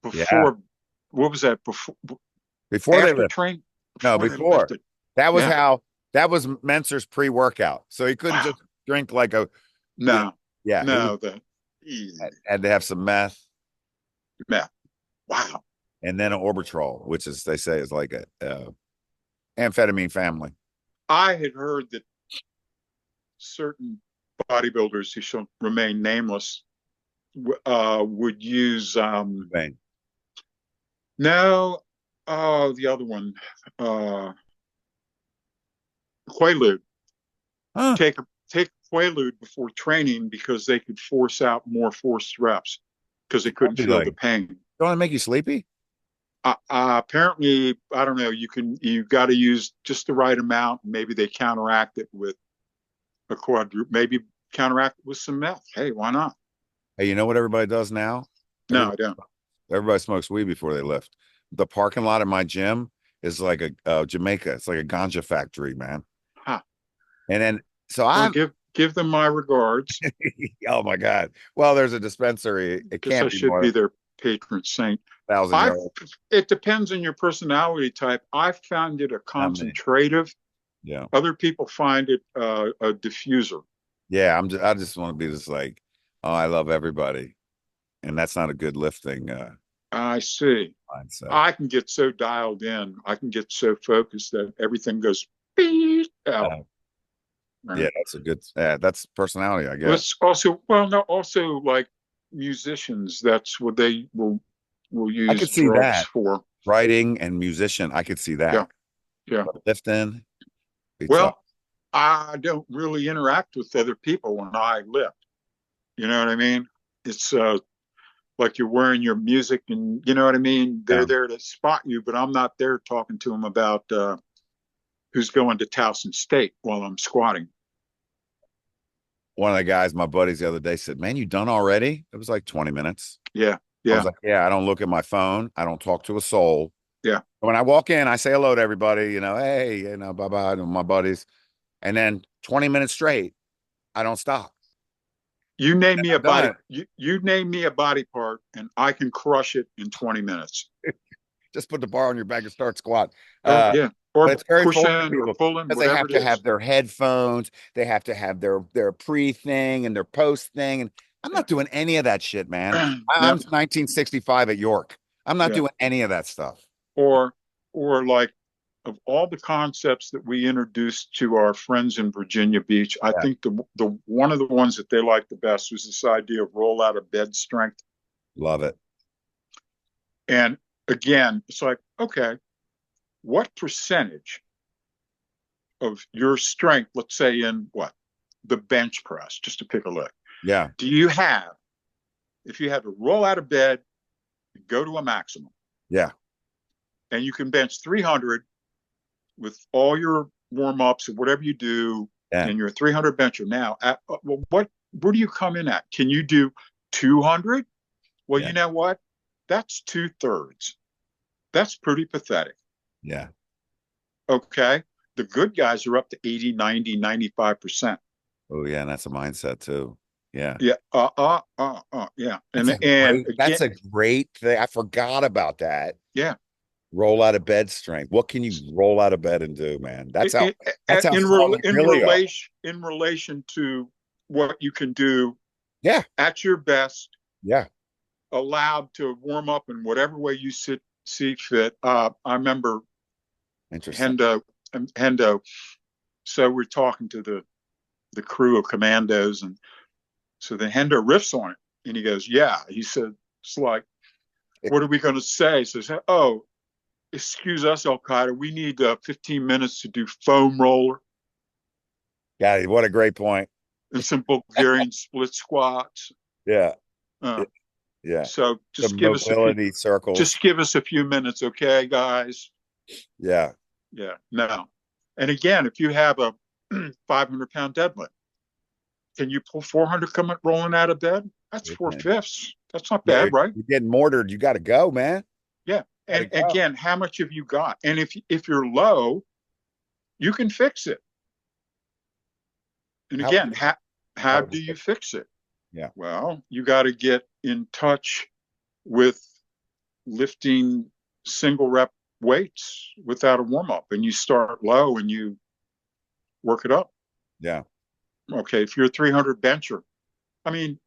before. What was that? Before they left. train? Before. That was that was Mentzer's pre-workout. So he couldn't just drink like a no. Had to have some meth. Wow. And then an Orbitrol, which is, they say, is like a amphetamine family. I had heard that certain bodybuilders who shall remain nameless would use the other one, Quaalude. Take Quaalude before training because they could force out more forced reps because they couldn't feel the pain. Don't it make you sleepy? Apparently, I don't know. You got to use just the right amount. Maybe they counteract it with a quadruple. Maybe counteract it with some meth. Hey, why not? Hey, you know what everybody does now? No, I don't. Everybody smokes weed before they lift. The parking lot of my gym is like a Jamaica. It's like a ganja factory, man. Huh. And then I give them my regards. Oh my God! Well, there's a dispensary. It can't. I should be their patron saint. It depends on your personality type. I found it a concentrative. Yeah. Other people find it a diffuser. Yeah, I just want to be just like, oh, I love everybody, and that's not a good lifting. I see. Mindset. I can get so dialed in. I can get so focused that everything goes out. Right. Yeah, that's a good. That's personality, I guess. Also like musicians. That's what they will use. I could see that for writing and musician. I could see that. Yeah. But lifting. Well, I don't really interact with other people when I lift. You know what I mean? It's like you're wearing your music, and you know what I mean. They're there to spot you, but I'm not there talking to them about who's going to Towson State while I'm squatting. One of the guys, my buddies, the other day said, "Man, you done already?" It was like 20 minutes. Yeah. I was like, "Yeah, I don't look at my phone. I don't talk to a soul." Yeah. When I walk in, I say hello to everybody. Hey, bye bye to my buddies, and then 20 minutes straight, I don't stop. You name me a body. You name me a body part, and I can crush it in 20 minutes. Just put the bar on your back and start squat. Or it's very pushing or pulling. Because they have to have their headphones. They have to have their pre thing and their post thing. And I'm not doing any of that shit, man. I'm 1965 at York. I'm not doing any of that stuff. Or like, of all the concepts that we introduced to our friends in Virginia Beach, I think the one of the ones that they liked the best was this idea of roll out of bed strength. Love it. And again, it's like, okay, what percentage of your strength, let's say in the bench press, just to pick a leg, do you have, if you had to roll out of bed, go to a maximum? Yeah. And you can bench 300 with all your warm-ups and whatever you do, and you're a 300 bencher now. Where do you come in at? Can you do 200? Well, you know what? That's 2/3. That's pretty pathetic. Yeah. Okay. The good guys are up to 80, 90, 95%. Oh, yeah. And that's a mindset too. Yeah. Yeah. Yeah. That's a great thing. I forgot about that. Yeah. Roll out of bed strength. What can you roll out of bed and do, man? That's how in relation to what you can do. Yeah. At your best. Yeah. Allowed to warm up in whatever way you see fit. I remember Hendo. So we're talking to the crew of commandos, and so the Hendo riffs on it, and he goes, "Yeah." He said, "It's like, what are we going to say?" So he said, "Oh, excuse us, Al Qaeda. We need 15 minutes to do foam roller." Yeah, what a great point. And some Bulgarian split squats. Yeah. Yeah. So just give us circles. Just give us a few minutes, okay, guys? Yeah. Yeah. No. And again, if you have a 500-pound deadlift, can you pull 400 coming rolling out of bed? That's four-fifths. That's not bad, right? You're getting mortared. You got to go, man. Yeah. And again, how much have you got? And if you're low, you can fix it. And again, how do you fix it? Yeah. Well, you got to get in touch with lifting single rep weights without a warm up, and you start low and you work it up. Yeah. Okay. If you're a 300 bencher, I mean,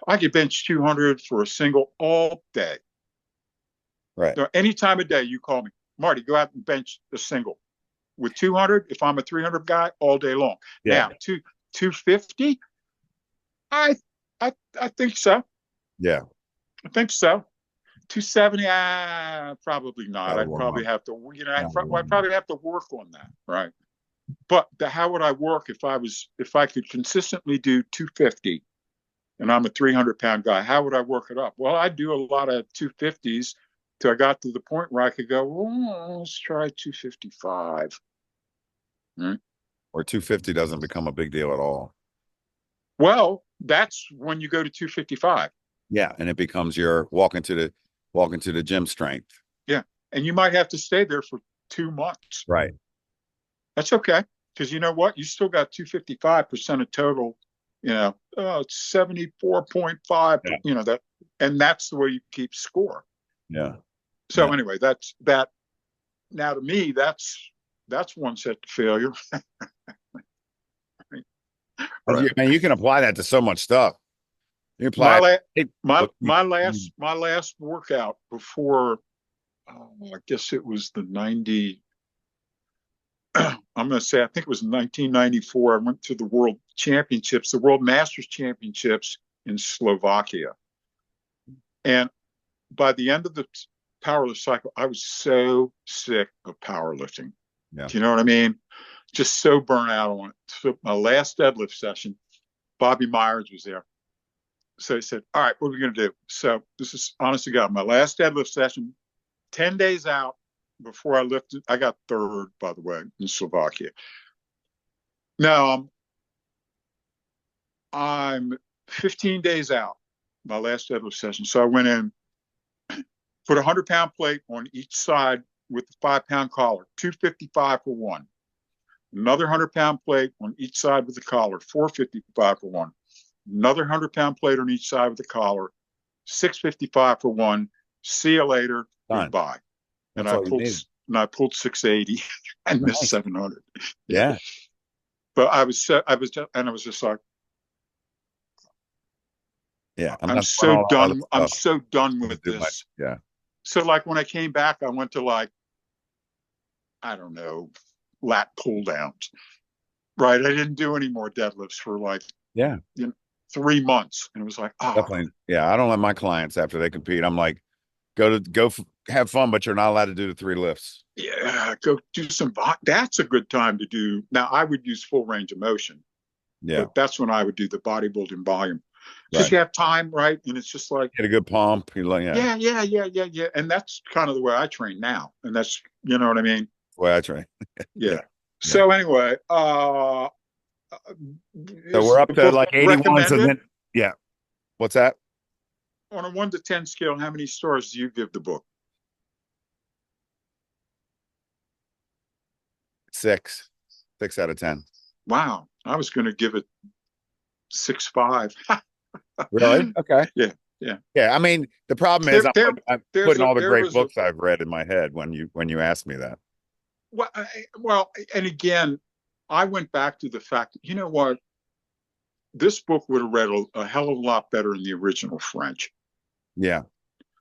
I could bench 200 for a single all day. Right. So any time of day you call me, Marty, go out and bench a single. With 200, if I'm a 300 guy, all day long. Yeah. Now, 250, I think so. Yeah. I think so. 270, probably not. I'd probably have to, I'd probably have to work on that, right? But how would I work if I could consistently do 250 and I'm a 300-pound guy? How would I work it up? Well, I'd do a lot of 250s till I got to the point where I could go, well, let's try 255. Or 250 doesn't become a big deal at all. Well, that's when you go to 255. Yeah, and it becomes your walking to the gym strength. Yeah, and you might have to stay there for 2 months. Right. That's okay, because you know what? You still got 255% of total. It's 74.5. Yeah. That, and that's the way you keep score. Yeah. So anyway, that's that. Now to me, that's one set to failure. Right. Man, you can apply that to so much stuff. You apply my last workout before, I guess it was the 90. I'm going to say, I think it was 1994. I went to the World Championships, the World Masters Championships in Slovakia. And by the end of the powerlift cycle, I was so sick of powerlifting. Yeah. Do you know what I mean? Just so burnt out on it. So my last deadlift session, Bobby Myers was there. So he said, all right, what are we going to do? So this is, honest to God, my last deadlift session, 10 days out before I lifted. I got third, by the way, in Slovakia. Now, I'm 15 days out, my last deadlift session. So I went in, put a 100-pound plate on each side with the 5-pound collar, 255 for one. Another 100-pound plate on each side with the collar, 455 for one. Another 100-pound plate on each side with the collar, 655 for one. See you later. Done. Goodbye. And I pulled 680 and missed 700. Yeah. But I was just like, yeah, I'm so done. I'm so done with this. Yeah. So like when I came back, I went to like, I don't know, lat pull downs. Right. I didn't do any more deadlifts for like 3 months. And it was like, definitely. Yeah. I don't let my clients after they compete. I'm like, have fun, but you're not allowed to do the 3 lifts. Yeah. Go do some, that's a good time to do. Now I would use full range of motion. Yeah. But that's when I would do the bodybuilding volume. Because you have time, right? And it's just like, get a good pump. You're like, yeah. And that's kind of the way I train now. And that's, you know what I mean? The way I train. Yeah. So anyway, so we're up to like 81. So then, yeah. What's that? On a 1 to 10 scale, how many stars do you give the book? 6 out of 10. Wow. I was going to give it 6.5. Really? Okay. Yeah. I mean, the problem is I'm putting all the great books I've read in my head when you asked me that. Well, and again, I went back to the fact that, you know what? This book would have read a hell of a lot better in the original French. Yeah.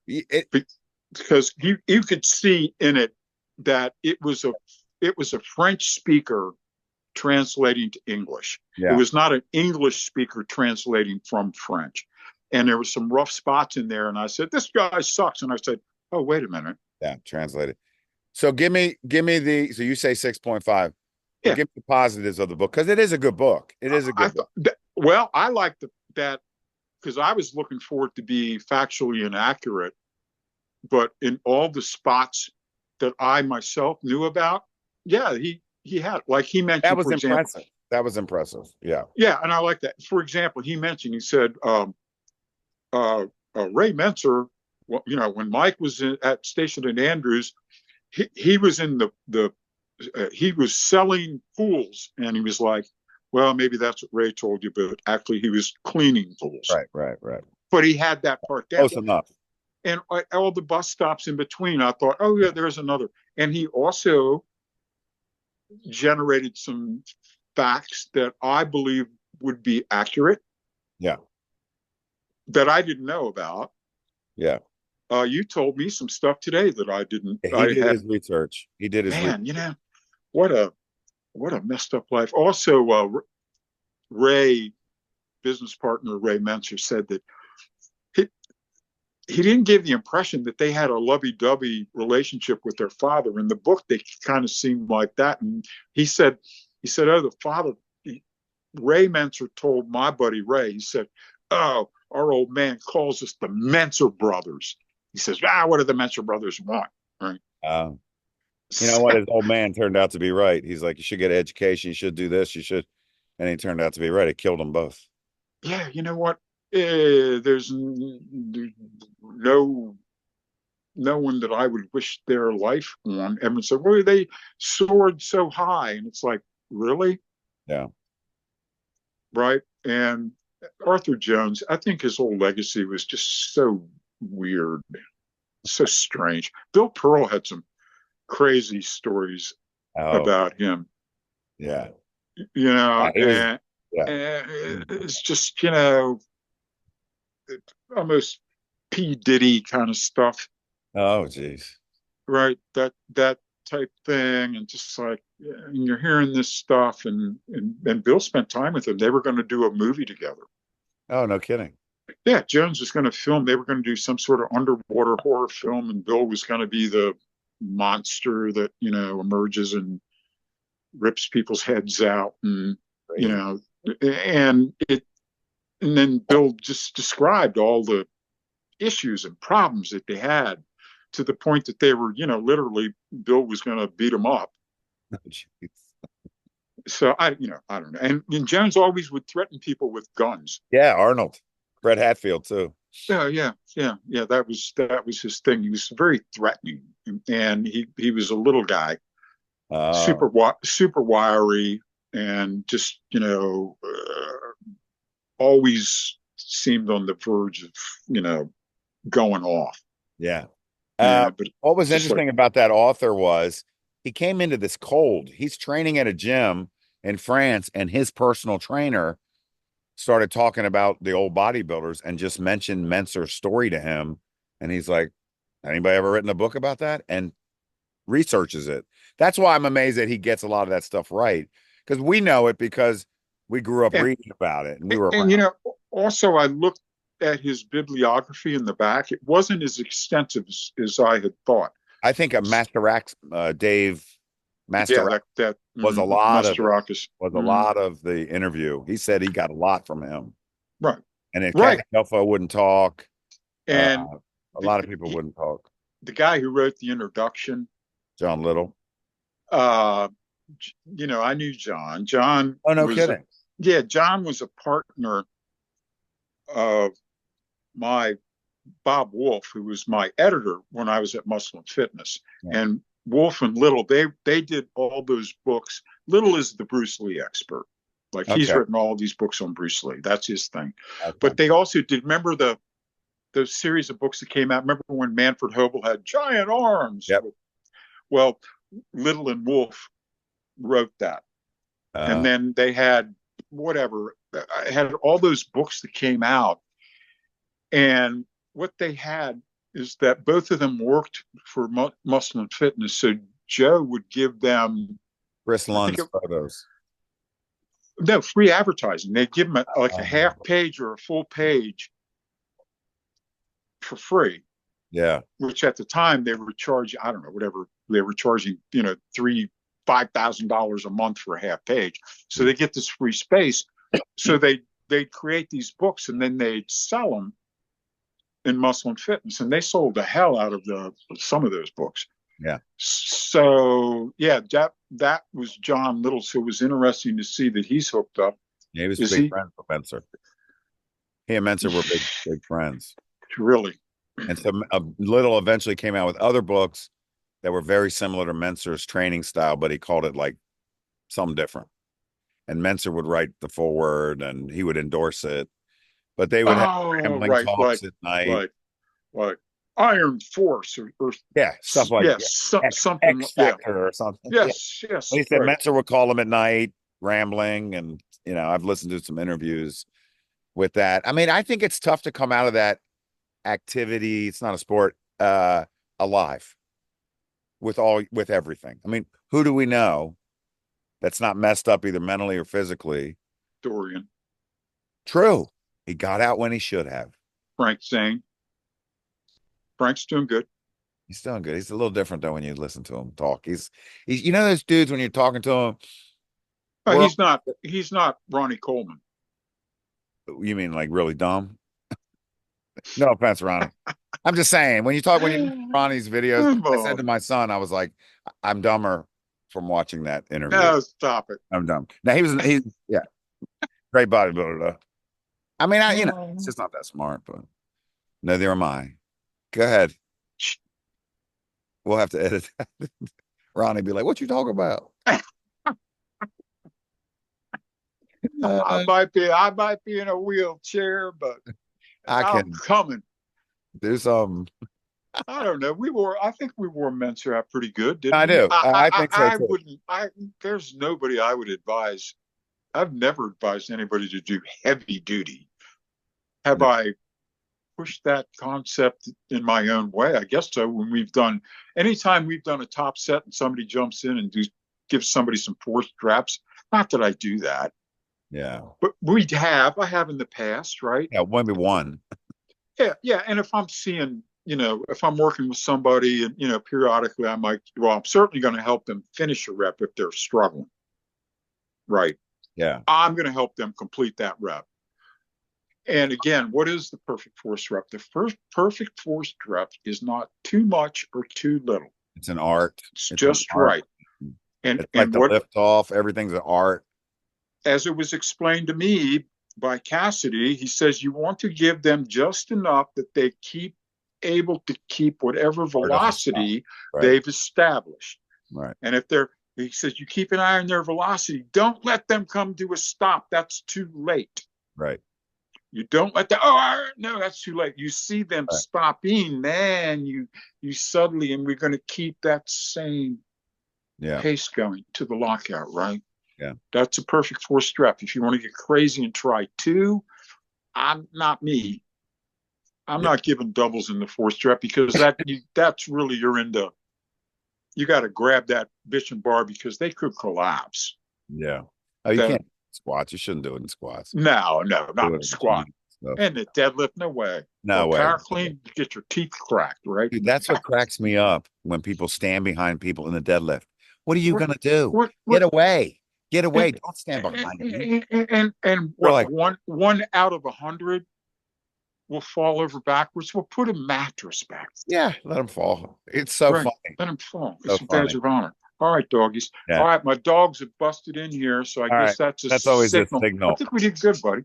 Because you could see in it that it was a French speaker translating to English. Yeah. It was not an English speaker translating from French. And there was some rough spots in there. And I said, this guy sucks. And I said, oh, wait a minute. Yeah, translate it. So give me so you say 6.5. Yeah. Give me the positives of the book, because it is a good book. It is a good book. Well, I like that because I was looking for it to be factually inaccurate, but in all the spots that I myself knew about, yeah, he had, like he That mentioned, was for example, impressive. That was impressive. Yeah. yeah, and I like that. For example, he said, uh, Ray Mentzer, well, when Mike was stationed in Andrews, he was in the he was selling pools, and he was like, well, maybe that's what Ray told you, but actually he was cleaning pools. Right. But he had that part down. Close enough. And all the bus stops in between, I thought, oh yeah, there's another. And he also generated some facts that I believe would be accurate Yeah. that I didn't know about. Yeah. You told me some stuff today that I didn't. He I did had. his research. He did his research. Man, what a messed up life. Also, Ray, business partner Ray Mentzer, said that he, he didn't give the impression that they had a lovey-dovey relationship with their father. In the book, they kind of seemed like that. And he said, oh, the father, Ray Mentzer told my buddy Ray, he said, oh, our old man calls us the Mentzer brothers. He says, what do the Mentzer brothers want? Right. You know what? His old man turned out to be right. He's like, you should get an education. You should do this. You should. And he turned out to be right. It killed them both. Yeah, you know what? There's no one that I would wish their life on. Everyone said, well, they soared so high. And it's like, really? Yeah. Right. And Arthur Jones, I think his whole legacy was just so weird, so strange. Bill Pearl had some crazy stories about him. Yeah. And it's just, almost P. Diddy kind of stuff. Oh, geez. Right. That type thing. And just like, and you're hearing this stuff, and Bill spent time with him. They were going to do a movie together. Oh, no kidding. Yeah. Jones was going to film. They were going to do some sort of underwater horror film, and Bill was going to be the monster that, emerges and rips people's heads out. And, and then Bill just described all the issues and problems that they had, to the point that they were, literally Bill was going to beat them up. So I don't know. And Jones always would threaten people with guns. Yeah, Arnold, Fred Hatfield too. Yeah. That was his thing. He was very threatening, and he was a little guy, super wiry, and just always seemed on the verge of going off. Yeah. But what was interesting about that author was he came into this cold. He's training at a gym in France, and his personal trainer started talking about the old bodybuilders and just mentioned Mentzer's story to him. And he's like, anybody ever written a book about that? And researches it. That's why I'm amazed that he gets a lot of that stuff right, because we know it because we grew up reading about it. And we were also I looked at his bibliography in the back. It wasn't as extensive as I had thought. I think a Dave Master was a lot of the interview. He said he got a lot from him. Right. And if Castello wouldn't talk, and a lot of people wouldn't talk. The guy who wrote the introduction, John Little. I knew John. John. Oh, no kidding. John was a partner of my Bob Wolf, who was my editor when I was at Muscle and Fitness. Yeah. And Wolf and Little, they did all those books. Little is the Bruce Lee expert. Like he's written all these books on Bruce Lee. That's his thing. Okay. But they also did, remember the series of books that came out? Remember when Manfred Hobel had giant arms? Yep. Well, Little and Wolf wrote that. And then they had had all those books that came out. And what they had is that both of them worked for Muscle and Fitness. So Joe would give them Chris Lund's photos. No, free advertising. They'd give them a half page or a full page for free. Yeah. Which at the time they were charging, I don't know, whatever they were charging, $5,000 a month for a half page. So they get this free space. So they'd create these books, and then they'd sell them in Muscle and Fitness, and they sold the hell out of some of those books. Yeah. So yeah, that was John Little. So it was interesting to see that he's hooked up. Yeah, he was Is big he friends with Mentzer. He and Mentzer were big friends. really? And so Little eventually came out with other books that were very similar to Mentzer's training style, but he called it like something different. And Mentzer would write the foreword and he would endorse it. But they would have Oh, rambling right, talks at night. like like Iron Force or Yeah, stuff like yes, something. X Yeah, Factor or something. Yeah. yes, He said right. Mentzer would call him at night, rambling, and I've listened to some interviews with that. I mean, I think it's tough to come out of that activity. It's not a sport, alive with everything. I mean, who do we know that's not messed up either mentally or physically? Dorian, True. He got out when he should have. Frank Zane. Frank's doing good. He's doing good. He's a little different though when you listen to him talk. He's those dudes when you're talking to him. Well, he's not Ronnie Coleman. You mean like really dumb? No offense, Ronnie. I'm just saying when you Ronnie's videos, I said to my son, I was like, I'm dumber from watching that interview. No, stop it. I'm dumb. Now he's yeah, great bodybuilder though. I mean, it's just not that smart, but neither am I. Go ahead. We'll have to edit that. Ronnie be like, what you talking about? I might be in a wheelchair, but I'm coming. Do some. I don't know. I think we wore Mentzer out pretty good, didn't I we? do. I think so too. There's nobody I would advise. I've never advised anybody to do heavy duty. Have I pushed that concept in my own way? I guess so. Anytime we've done a top set and somebody jumps in and gives somebody some forced reps, not that I do that. Yeah. But I have in the past, right? Yeah, 1v1. Yeah. And if I'm seeing, if I'm working with somebody and, periodically I'm certainly going to help them finish a rep if they're struggling. Right. Yeah. I'm going to help them complete that rep. And again, what is the perfect forced rep? The first perfect forced rep is not too much or too little. It's an art. It's just right. And it's like the lift off, everything's an art. As it was explained to me by Cassidy, he says you want to give them just enough that they able to keep whatever velocity they've established. Right. And he says you keep an eye on their velocity. Don't let them come to a stop. That's too late. Right. You don't let no, that's too late. You see them stopping, man, you suddenly, and we're going to keep that same pace going to the lockout, right? Yeah. That's a perfect forced rep. If you want to get crazy and try two, I'm not me. I'm not giving doubles in the forced rep because that's really you got to grab that bitch and bar because they could collapse. Yeah. Oh, you can't squats. You shouldn't do it in squats. No, not in squat. And the deadlift, no way. No way. Power clean, you get your teeth cracked, right? Dude, that's what cracks me up when people stand behind people in the deadlift. What are you going to do? Get away. Get away. Don't stand behind me. And one out of 100 will fall over backwards. We'll put a mattress back. Yeah, let them fall. It's so funny. Let them fall. It's a badge of honor. All right, doggies. Yeah. All right, my dogs have busted in here, so I guess that's always signal. a signal. I think we did good, buddy.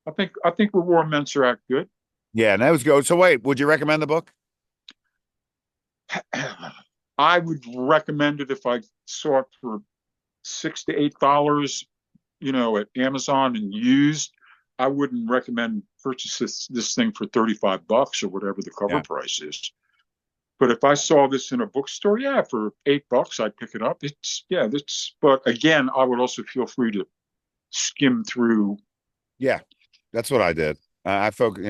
I think we wore Mentzer out good. Yeah, and that was good. So wait, would you recommend the book? I would recommend it if I saw it for $6 to $8, at Amazon and used. I wouldn't recommend purchase this thing for $35 or whatever the cover price is. But if I saw this in a bookstore, for $8, I'd pick it up. But again, I would also feel free to skim through. Yeah, that's what I did. I focus,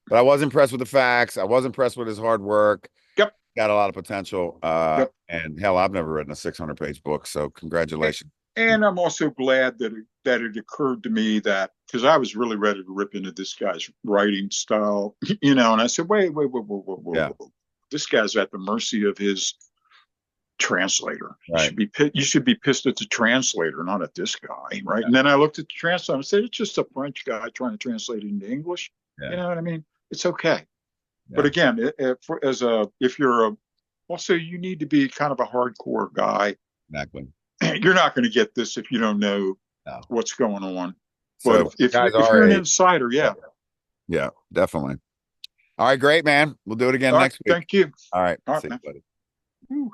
but I was impressed with the facts. I was impressed with his hard work. Yep. Got a lot of potential. And hell, I've never written a 600-page book. So congratulations. And I'm also glad that it occurred to me that, because I was really ready to rip into this guy's writing style, and I said, wait. This guy's at the mercy of his translator. Right. You should be pissed at the translator, not at this guy, right? Yeah. And then I looked at the translator and said, it's just a French guy trying to translate it into English. Yeah. You know what I mean? It's okay. Yeah. But again, if you're a Also, you need to be kind of a hardcore guy. Exactly. You're not going to get this if you don't know No. what's going on. So But if guys you're an insider, yeah. Yeah, definitely. All right, great, man. We'll do it again All right, next week. thank you. All right. All right, See you, man. buddy. Woo.